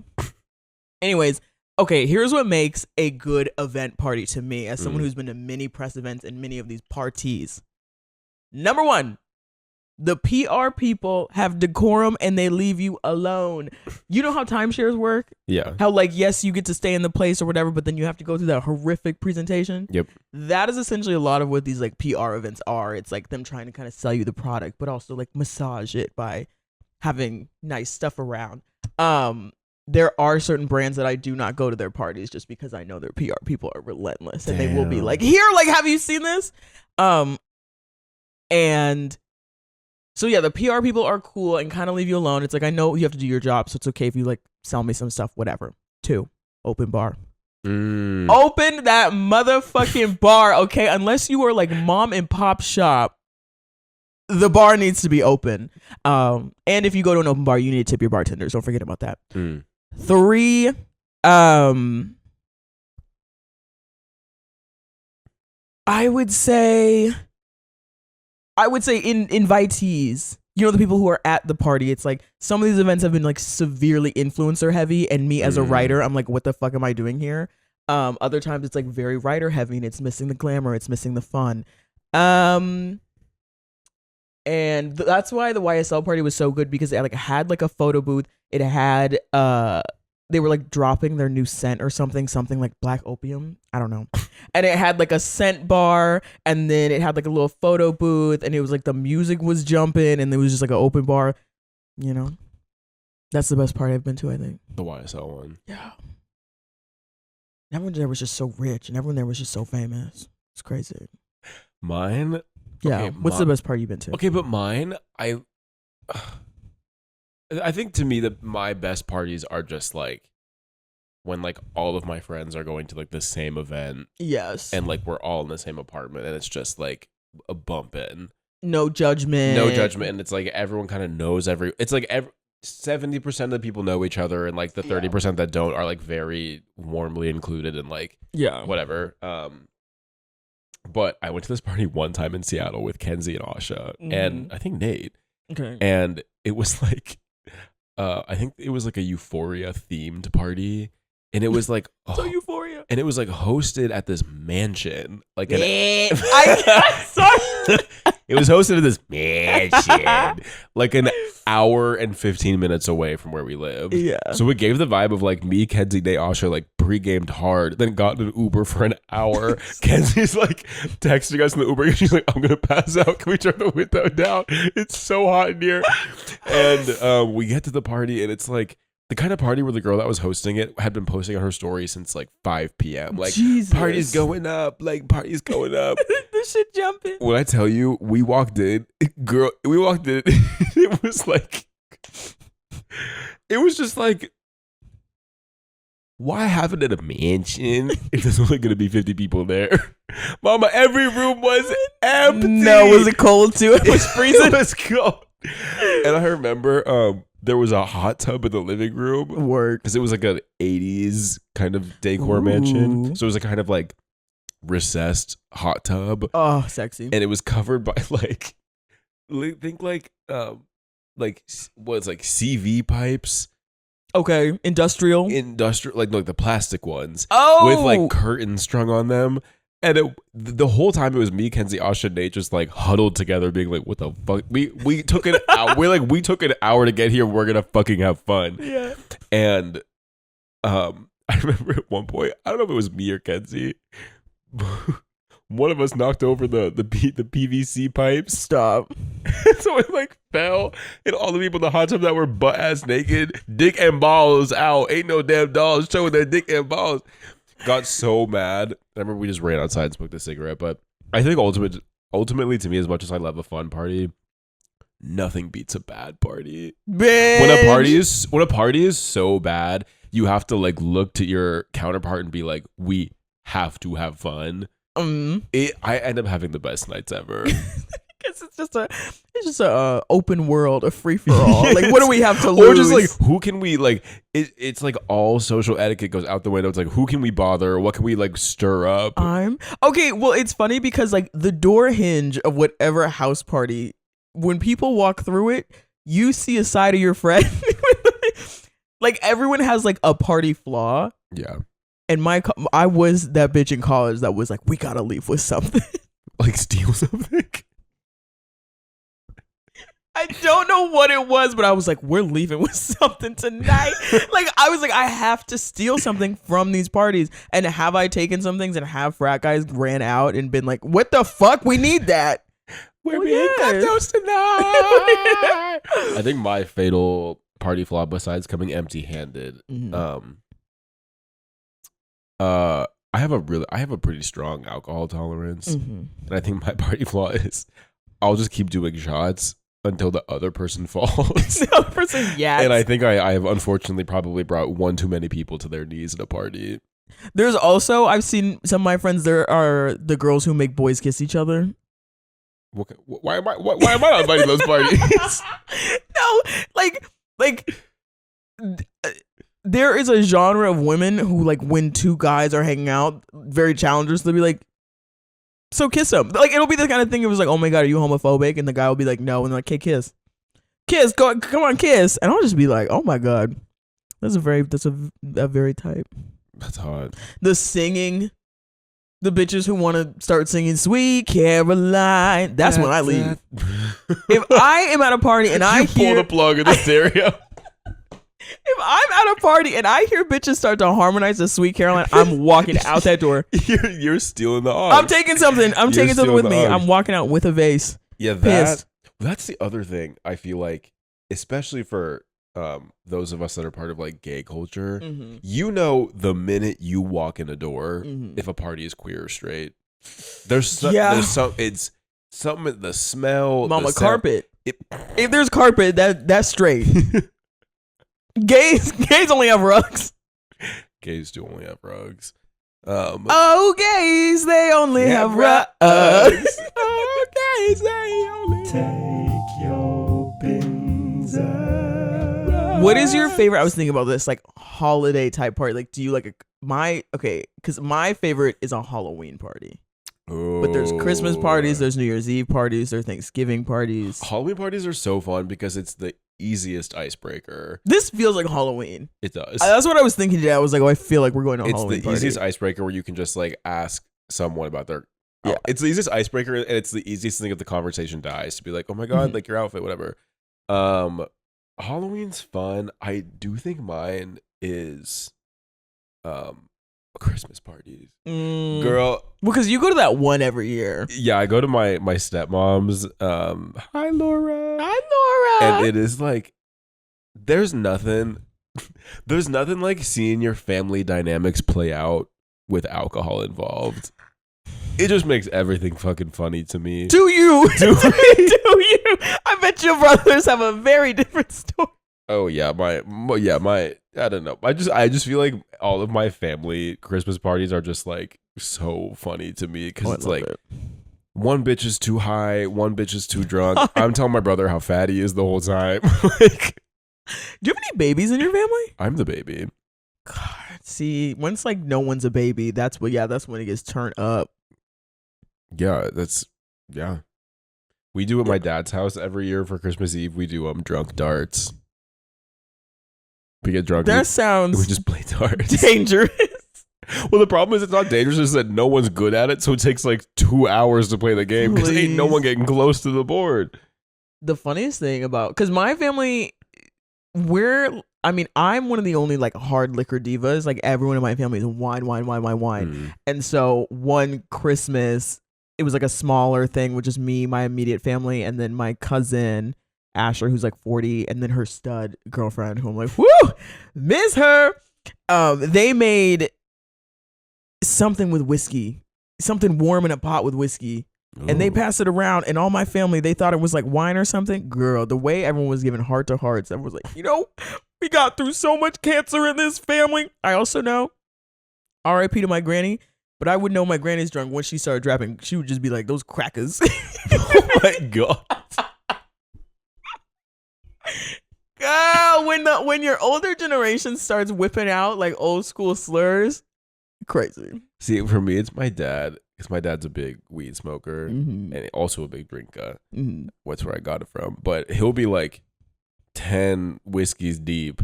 Speaker 2: Anyways, okay, here's what makes a good event party to me as someone who's been to many press events and many of these parties. Number 1, the PR people have decorum and they leave you alone. You know how timeshares work?
Speaker 3: Yeah.
Speaker 2: How like, yes, you get to stay in the place or whatever, but then you have to go through that horrific presentation.
Speaker 3: Yep. That
Speaker 2: is essentially a lot of what these like PR events are. It's like them trying to kind of sell you the product, but also like massage it by having nice stuff around. There are certain brands that I do not go to their parties just because I know their PR people are relentless. And they will be like, here, like, have you seen this? And so yeah, the PR people are cool and kind of leave you alone. It's like, I know you have to do your job, so it's okay if you like sell me some stuff, whatever. 2, open bar. Open that motherfucking bar, okay? Unless you are like mom and pop shop, the bar needs to be open. And if you go to an open bar, you need to tip your bartenders. Don't forget about that. 3, I would say in invitees, the people who are at the party. It's like some of these events have been like severely influencer heavy, and me as a writer, I'm like, what the fuck am I doing here? Other times it's like very writer heavy and it's missing the glamour, it's missing the fun. And that's why the YSL party was so good, because it like had like a photo booth. It had they were like dropping their new scent or something like Black Opium. I don't know. And it had like a scent bar, and then it had like a little photo booth, and it was like the music was jumping, and it was just like an open bar. That's the best party I've been to, I think.
Speaker 3: The YSL one.
Speaker 2: Yeah. Everyone there was just so rich, and everyone there was just so famous. It's crazy.
Speaker 3: Mine?
Speaker 2: Yeah.
Speaker 3: Okay,
Speaker 2: what's the best party you've been to?
Speaker 3: Okay, but mine, I think to me that my best parties are just like when like all of my friends are going to like the same event.
Speaker 2: Yes.
Speaker 3: And like we're all in the same apartment, and it's just like a bump in.
Speaker 2: No judgment.
Speaker 3: And it's like everyone kind of knows it's like 70% of the people know each other, and like the 30% that don't are like very warmly included and like whatever. But I went to this party one time in Seattle with Kenzie and Asha and I think Nate.
Speaker 2: Okay.
Speaker 3: And it was like I think it was like a Euphoria themed party, and it was like
Speaker 2: so Euphoria,
Speaker 3: and it was like hosted at this mansion, like
Speaker 2: sorry.
Speaker 3: it was hosted at this mansion, like an hour and 15 minutes away from where we live.
Speaker 2: Yeah.
Speaker 3: So it gave the vibe of like me, Kenzie, Nate, Asha, like pre-gamed hard, then got in an Uber for an hour. Kenzie's like texting us in the Uber. She's like, I'm gonna pass out. Can we turn the window down? It's so hot in here. And we get to the party, and it's like the kind of party where the girl that was hosting it had been posting on her story since like 5 p.m. Like,
Speaker 2: Jesus.
Speaker 3: party's going up. The
Speaker 2: shit jumping.
Speaker 3: When I tell you, we walked in, it was like, it was just like why have it at a mansion if there's only going to be 50 people there? Mama, every room was empty.
Speaker 2: No, was it cold too? It was freezing.
Speaker 3: It was cold. And I remember there was a hot tub in the living room.
Speaker 2: Work.
Speaker 3: Because it was like an 80s kind of decor mansion. So it was a kind of like recessed hot tub.
Speaker 2: Oh, sexy.
Speaker 3: And it was covered by like what's like CV pipes.
Speaker 2: Okay, industrial,
Speaker 3: like the plastic ones.
Speaker 2: Oh,
Speaker 3: with like curtains strung on them. And the whole time it was me, Kenzie, Asha, and Nate just like huddled together, being like, "What the fuck?" We took an hour. We took an hour to get here. We're gonna fucking have fun.
Speaker 2: Yeah.
Speaker 3: And I remember at one point, I don't know if it was me or Kenzie, one of us knocked over the PVC pipes.
Speaker 2: Stop.
Speaker 3: So it like fell, and all the people in the hot tub that were butt ass naked, dick and balls out. Ain't no damn dolls showing their dick and balls. Got so mad. I remember we just ran outside and smoked a cigarette. But I think ultimately, to me, as much as I love a fun party, nothing beats a bad party.
Speaker 2: Bitch.
Speaker 3: When a party is so bad, you have to like look to your counterpart and be like, we have to have fun. I end up having the best nights ever.
Speaker 2: Because it's just a open world, a free for all.
Speaker 3: Yes.
Speaker 2: Like, what do we have to lose?
Speaker 3: Or just like, who can we like? It's like all social etiquette goes out the window. It's like, who can we bother? What can we like stir up?
Speaker 2: Okay. Well, it's funny because like the door hinge of whatever house party, when people walk through it, you see a side of your friend. Like everyone has like a party flaw.
Speaker 3: Yeah.
Speaker 2: And I was that bitch in college that was like, we gotta leave with something.
Speaker 3: Like steal something.
Speaker 2: I don't know what it was, but I was like, we're leaving with something tonight. Like, I was like, I have to steal something from these parties. And have I taken some things and have frat guys ran out and been like, what the fuck? We need that.
Speaker 3: We're being cocktails tonight. I think my fatal party flaw, besides coming empty-handed, I have a pretty strong alcohol tolerance. And I think my party flaw is I'll just keep doing shots until the other person falls.
Speaker 2: The other person, yes.
Speaker 3: And I think I have unfortunately probably brought one too many people to their knees at a party.
Speaker 2: There's also, I've seen some of my friends, there are the girls who make boys kiss each other.
Speaker 3: Why am I not inviting those parties?
Speaker 2: No, like there is a genre of women who like when two guys are hanging out, very challengers, they'll be like, so kiss him. Like it'll be the kind of thing. It was like, oh my god, are you homophobic? And the guy will be like, no. And they're like, hey, kiss, go, come on, kiss. And I'll just be like, oh my god, that's a very type.
Speaker 3: That's hard.
Speaker 2: The singing, the bitches who want to start singing "Sweet Caroline." That's when I leave. If I am at a party and I
Speaker 3: pull the plug in the stereo.
Speaker 2: If I'm at a party and I hear bitches start to harmonize the Sweet Caroline, I'm walking out that door.
Speaker 3: You're stealing the aux.
Speaker 2: I'm taking something. I'm taking something with me. I'm walking out with a vase.
Speaker 3: Yeah, that's the other thing. I feel like, especially for those of us that are part of like gay culture, you know, the minute you walk in a door, if a party is queer or straight, there's some, it's something, the smell,
Speaker 2: mama, carpet. If there's carpet, that's straight. Gays only have rugs.
Speaker 3: Gays do only have rugs.
Speaker 2: Oh, gays, they only have rugs.
Speaker 3: Oh, gays, they only take your binz.
Speaker 2: What is your favorite? I was thinking about this, like holiday type party. Like, do you like because my favorite is a Halloween party.
Speaker 3: Ooh.
Speaker 2: But there's Christmas parties, there's New Year's Eve parties, there's Thanksgiving parties.
Speaker 3: Halloween parties are so fun because it's the easiest icebreaker.
Speaker 2: This feels like Halloween.
Speaker 3: It does.
Speaker 2: That's what I was thinking today. I was like, oh, I feel like we're going to a Halloween party.
Speaker 3: It's the easiest icebreaker where you can just like ask someone about their... Yeah. It's the easiest icebreaker, and it's the easiest thing if the conversation dies to be like, oh my God, like your outfit, whatever. Halloween's fun. I do think mine is Christmas parties. Girl.
Speaker 2: Because you go to that one every year.
Speaker 3: Yeah, I go to my stepmom's. Hi, Laura.
Speaker 2: Hi, Laura.
Speaker 3: And it is like, there's nothing like seeing your family dynamics play out with alcohol involved. It just makes everything fucking funny to me.
Speaker 2: Do you? Do you? I bet your brothers have a very different story.
Speaker 3: Oh yeah, my I don't know. I just feel like all of my family Christmas parties are just like so funny to me because it's like one bitch is too high, one bitch is too drunk. I'm telling my brother how fat he is the whole time. Like,
Speaker 2: do you have any babies in your family?
Speaker 3: I'm the baby.
Speaker 2: God, see, once like no one's a baby, that's when it gets turned up.
Speaker 3: Yeah, yeah. We do at my dad's house every year for Christmas Eve. We do drunk darts. We get drunk.
Speaker 2: That sounds
Speaker 3: we just play darts.
Speaker 2: dangerous.
Speaker 3: Well, the problem is it's not dangerous. It's that no one's good at it, so it takes like 2 hours to play the game because ain't no one getting close to the board.
Speaker 2: The funniest thing because my family, I'm one of the only like hard liquor divas. Like everyone in my family is wine. And so one Christmas, it was like a smaller thing with just me, my immediate family, and then my cousin Asher, who's like 40, and then her stud girlfriend, who I'm like, whoo, miss her. They made something with whiskey, something warm in a pot with whiskey. Ooh. And they passed it around, and all my family, they thought it was like wine or something. Girl, the way everyone was giving heart to hearts, everyone was like, we got through so much cancer in this family. I also know, R.I.P. to my granny, but I would know my granny's drunk when she started rapping. She would just be like, those crackers.
Speaker 3: Oh my God.
Speaker 2: Girl, when your older generation starts whipping out like old school slurs, crazy.
Speaker 3: See, for me, it's my dad, because my dad's a big weed smoker and also a big drinker. That's where I got it from. But he'll be like 10 whiskeys deep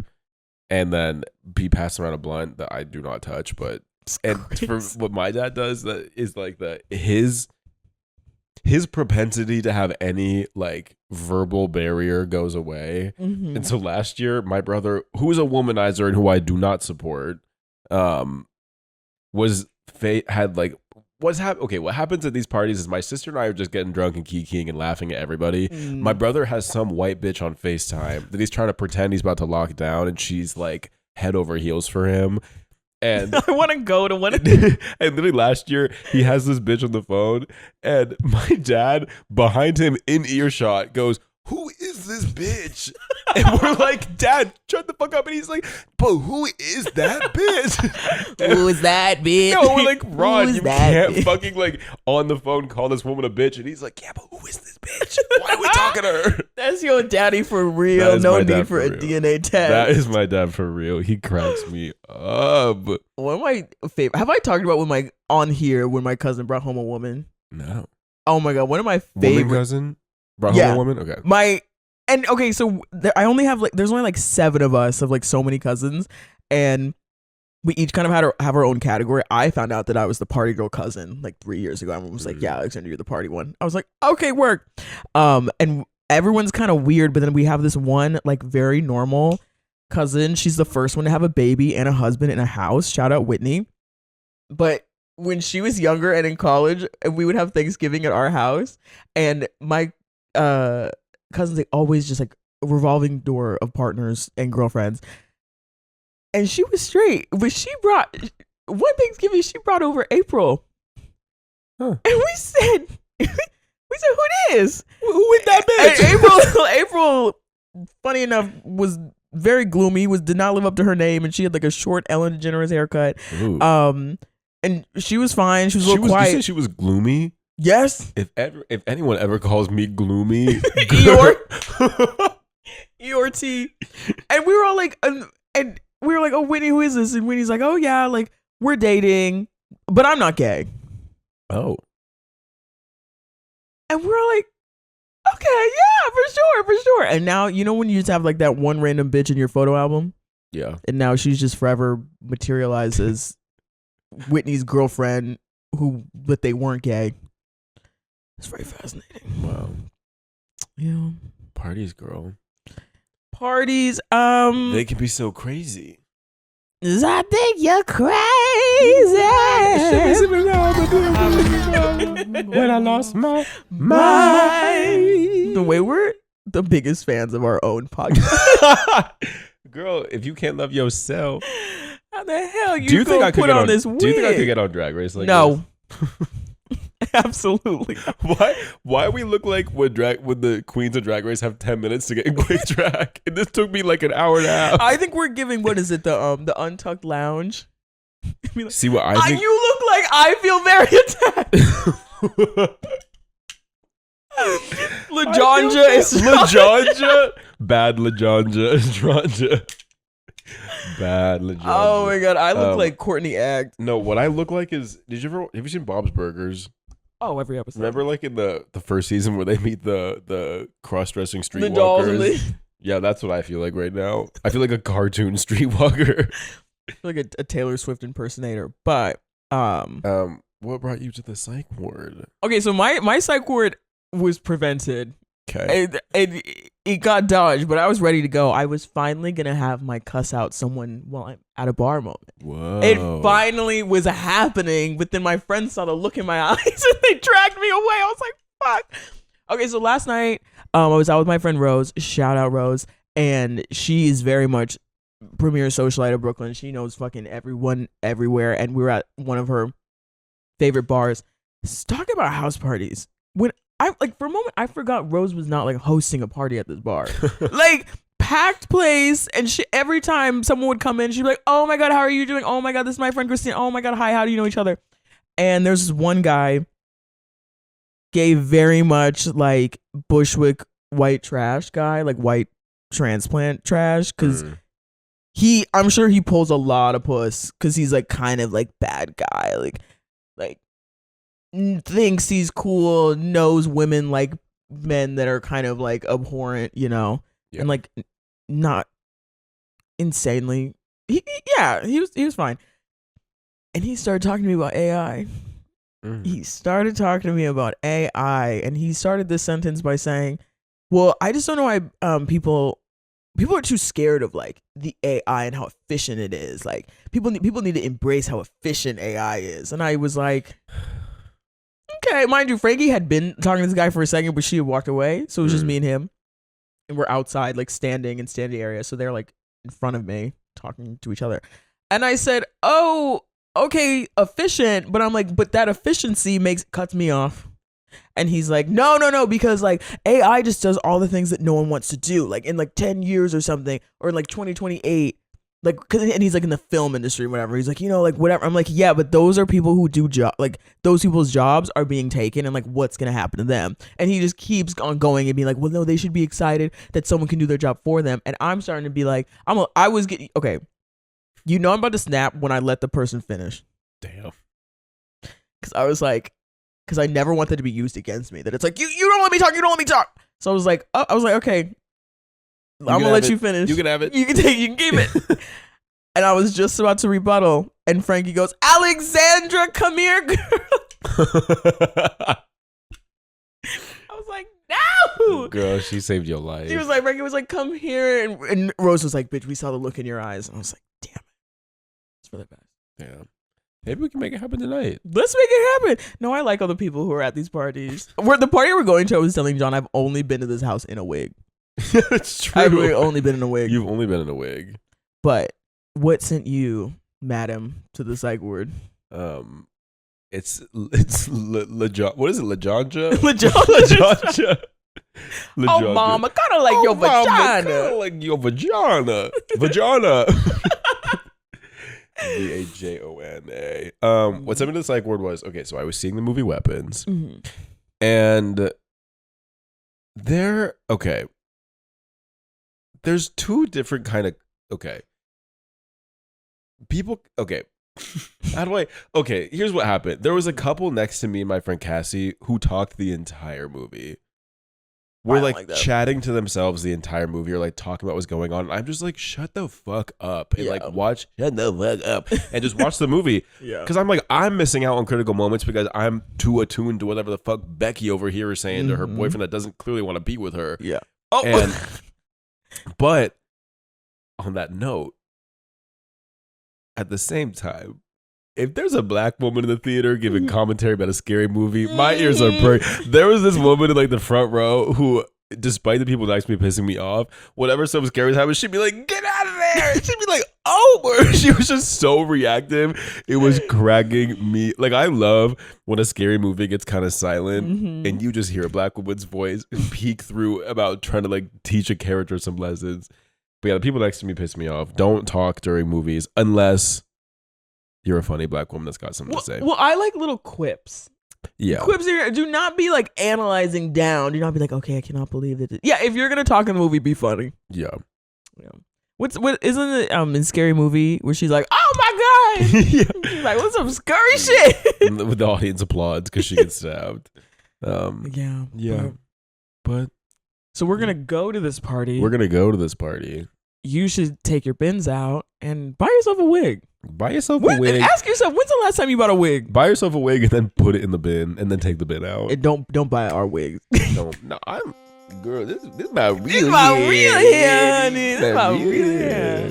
Speaker 3: and then be passing around a blunt that I do not touch. But for what my dad does, that is like his propensity to have any like verbal barrier goes away. And so last year, my brother, who is a womanizer and who I do not support, had like what happens at these parties is my sister and I are just getting drunk and kikiing and laughing at everybody. My brother has some white bitch on FaceTime that he's trying to pretend he's about to lock down, and she's like head over heels for him. And
Speaker 2: I want to go to one of
Speaker 3: and literally last year he has this bitch on the phone, and my dad behind him in earshot goes, "Who is this bitch?" And we're like, "Dad, shut the fuck up." And he's like, "But who is that bitch?"
Speaker 2: Who is that bitch?
Speaker 3: No, we're like, "Ron, you can't
Speaker 2: bitch?
Speaker 3: fucking like on the phone call this woman a bitch." And he's like, "Yeah, but who is this bitch? Why are we talking to her?"
Speaker 2: That's your daddy for real. No need for a DNA test.
Speaker 3: That is my dad for real. He cracks me up.
Speaker 2: One of my favorite. Have I talked about when my cousin brought home a woman?
Speaker 3: No.
Speaker 2: Oh my God, one of my favorite.
Speaker 3: Woman cousin brought home a woman. Okay. So I only have there's only like 7 of us of like so many cousins, and we each kind of have our own category. I found out that I was the party girl cousin like 3 years ago. Everyone was like, "Yeah, Alexander, you're the party one." I was like, "Okay, work." And everyone's kind of weird, but then we have this one like very normal cousin. She's the first one to have a baby and a husband and a house. Shout out Whitney. But when she was younger and in college, we would have Thanksgiving at our house, and my cousins, they always just like a revolving door of partners and girlfriends. And she was straight, but she brought one Thanksgiving. She brought over April, and we said, "Who it is? Who is that bitch?"
Speaker 2: And April, funny enough, was very gloomy. Did not live up to her name, and she had like a short Ellen DeGeneres haircut.
Speaker 3: Ooh.
Speaker 2: And she was fine. She was a little quiet.
Speaker 3: You said she was gloomy?
Speaker 2: Yes.
Speaker 3: If anyone ever calls me gloomy,
Speaker 2: Eeyore. And we were all like, and we were like, "Oh, Whitney, who is this?" And Whitney's like, "Oh yeah, like we're dating, but I'm not gay."
Speaker 3: Oh.
Speaker 2: And we're all like, "Okay, yeah, for sure." And now, when you just have like that one random bitch in your photo album?
Speaker 3: Yeah.
Speaker 2: And now she's just forever materialized as Whitney's girlfriend but they weren't gay. It's very fascinating.
Speaker 3: Wow.
Speaker 2: Yeah.
Speaker 3: Parties, girl.
Speaker 2: Parties.
Speaker 3: They can be so crazy.
Speaker 2: I think you're crazy.
Speaker 3: When I lost my mind.
Speaker 2: The way we're the biggest fans of our own podcast.
Speaker 3: Girl, if you can't love yourself,
Speaker 2: how the hell
Speaker 3: do you think I could
Speaker 2: put on this wig?
Speaker 3: Do you think I could get on Drag Race like
Speaker 2: no.
Speaker 3: this?
Speaker 2: Absolutely.
Speaker 3: Why we look like when the queens of Drag Race have 10 minutes to get in quick track, and this took me like an hour and a half.
Speaker 2: I think we're giving, what is it, the Untucked Lounge? Like,
Speaker 3: see what I think.
Speaker 2: You look like I feel very attacked. LaJonja is
Speaker 3: LaJonja. Bad LaJonja. Bad LaJonja.
Speaker 2: Oh my god, I look like Courtney Act.
Speaker 3: No, what I look like is, have you seen Bob's Burgers?
Speaker 2: Oh, every episode.
Speaker 3: Remember like in the first season where they meet the cross-dressing streetwalkers?
Speaker 2: dolls and
Speaker 3: Yeah, that's what I feel like right now. I feel like a cartoon streetwalker.
Speaker 2: I feel like a Taylor Swift impersonator. But
Speaker 3: what brought you to the psych ward?
Speaker 2: okay, so my psych ward was prevented.
Speaker 3: Okay.
Speaker 2: And it got dodged, but I was ready to go. I was finally gonna have my cuss out someone while I'm at a bar moment.
Speaker 3: Whoa.
Speaker 2: It finally was happening, but then my friends saw the look in my eyes and they dragged me away. I was like, fuck. Okay, so last night, I was out with my friend Rose. Shout out Rose. And she is very much premier socialite of Brooklyn. She knows fucking everyone everywhere. And we were at one of her favorite bars. Talking about house parties. When for a moment, I forgot Rose was not like hosting a party at this bar. Like, packed place, and she, every time someone would come in, she'd be like, oh my god, how are you doing? Oh my god, this is my friend Christine. Oh my god, hi, how do you know each other? And there's this one guy, gay, very much like Bushwick white trash guy, like white transplant trash, because I'm sure he pulls a lot of puss, because he's like kind of like bad guy, like thinks he's cool, knows women like men that are kind of like abhorrent, you know, and like not insanely. He was fine. And he started talking to me about AI. He started talking to me about AI, and he started this sentence by saying, "Well, I just don't know why people are too scared of like the AI and how efficient it is. Like people need to embrace how efficient AI is." And I was like, okay, mind you, Frankie had been talking to this guy for a second, but she had walked away. So it was just me and him. And we're outside, like standing in standing area. So they're like in front of me talking to each other. And I said, oh, okay, efficient. But I'm like, but that efficiency cuts me off. And he's like, no, because like AI just does all the things that no one wants to do. Like in like 10 years or something, or like 2028. Like, and he's like in the film industry, whatever. He's like, you know, like whatever. I'm like, yeah, but those are people who do like those people's jobs are being taken, and like what's gonna happen to them? And he just keeps on going and being like, well, no, they should be excited that someone can do their job for them. And I'm starting to be like, I was getting okay. You know, I'm about to snap when I let the person finish.
Speaker 3: Damn.
Speaker 2: Because I was like, because I never want that to be used against me. That it's like you don't let me talk. You don't let me talk. So I was like, okay. I'm gonna let you finish.
Speaker 3: You can have it.
Speaker 2: You can keep it. And I was just about to rebuttal, and Frankie goes, Alexandra, come here, girl. I was like, no.
Speaker 3: Girl, she saved your life.
Speaker 2: She was like, Frankie was like, come here. And Rose was like, bitch, we saw the look in your eyes. And I was like, damn it. It's for the best.
Speaker 3: Yeah. Maybe we can make it happen tonight.
Speaker 2: Let's make it happen. No, I like all the people who are at these parties. The party we're going to, I was telling John, I've only been to this house in a wig.
Speaker 3: It's true.
Speaker 2: I've really only been in a wig.
Speaker 3: You've only been in a wig.
Speaker 2: But what sent you, madam, to the psych ward?
Speaker 3: It's what is it? LaJonja?
Speaker 2: LaJonja. Oh, mama, kind of like your vagina.
Speaker 3: Kind of like your vagina. Vagina. VAJONA. What something to the psych ward was, okay, so I was seeing the movie Weapons, and there's two different kind of people. Here's what happened. There was a couple next to me and my friend Cassie who talked the entire movie. We're like chatting to themselves the entire movie, or like talking about what's going on. I'm just like, shut the fuck up and shut the fuck up and just watch the movie. Because I'm like, I'm missing out on critical moments because I'm too attuned to whatever the fuck Becky over here is saying to her boyfriend that doesn't clearly want to be with her.
Speaker 2: Yeah.
Speaker 3: But on that note, at the same time, if there's a black woman in the theater giving commentary about a scary movie, my ears are burning. There was this woman in like the front row who, despite the people next to me pissing me off, whatever something scary was happening, she'd be like, "Get out of there!" there. And she'd be like, oh, she was just so reactive. It was cracking me. Like, I love when a scary movie gets kind of silent and you just hear a black woman's voice peek through about trying to like teach a character some lessons. But yeah, the people next to me piss me off. Don't talk during movies unless you're a funny black woman that's got something to say.
Speaker 2: Well, I like little quips.
Speaker 3: Yeah.
Speaker 2: Quips here. Do not be like analyzing down. Do not be like, okay, I cannot believe that. Yeah, if you're gonna talk in the movie, be funny.
Speaker 3: Yeah.
Speaker 2: What isn't it in Scary Movie where she's like, oh my God.
Speaker 3: Yeah.
Speaker 2: She's like, what's some scary shit?
Speaker 3: With the audience applauds because she gets stabbed.
Speaker 2: Yeah.
Speaker 3: But
Speaker 2: so we're gonna go to this party. You should take your binz out and buy yourself a wig.
Speaker 3: Buy yourself a wig.
Speaker 2: And ask yourself, when's the last time you bought a wig?
Speaker 3: Buy yourself a wig and then put it in the bin and then take the bin out.
Speaker 2: And don't buy our wigs.
Speaker 3: No, girl, this is my real
Speaker 2: This is my real hair, honey. This is my
Speaker 3: real
Speaker 2: real hair.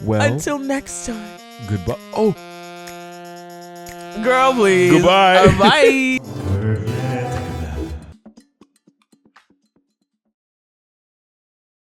Speaker 3: Well,
Speaker 2: Until next time.
Speaker 3: goodbye. Oh,
Speaker 2: Girl, please.
Speaker 3: goodbye.
Speaker 2: Bye.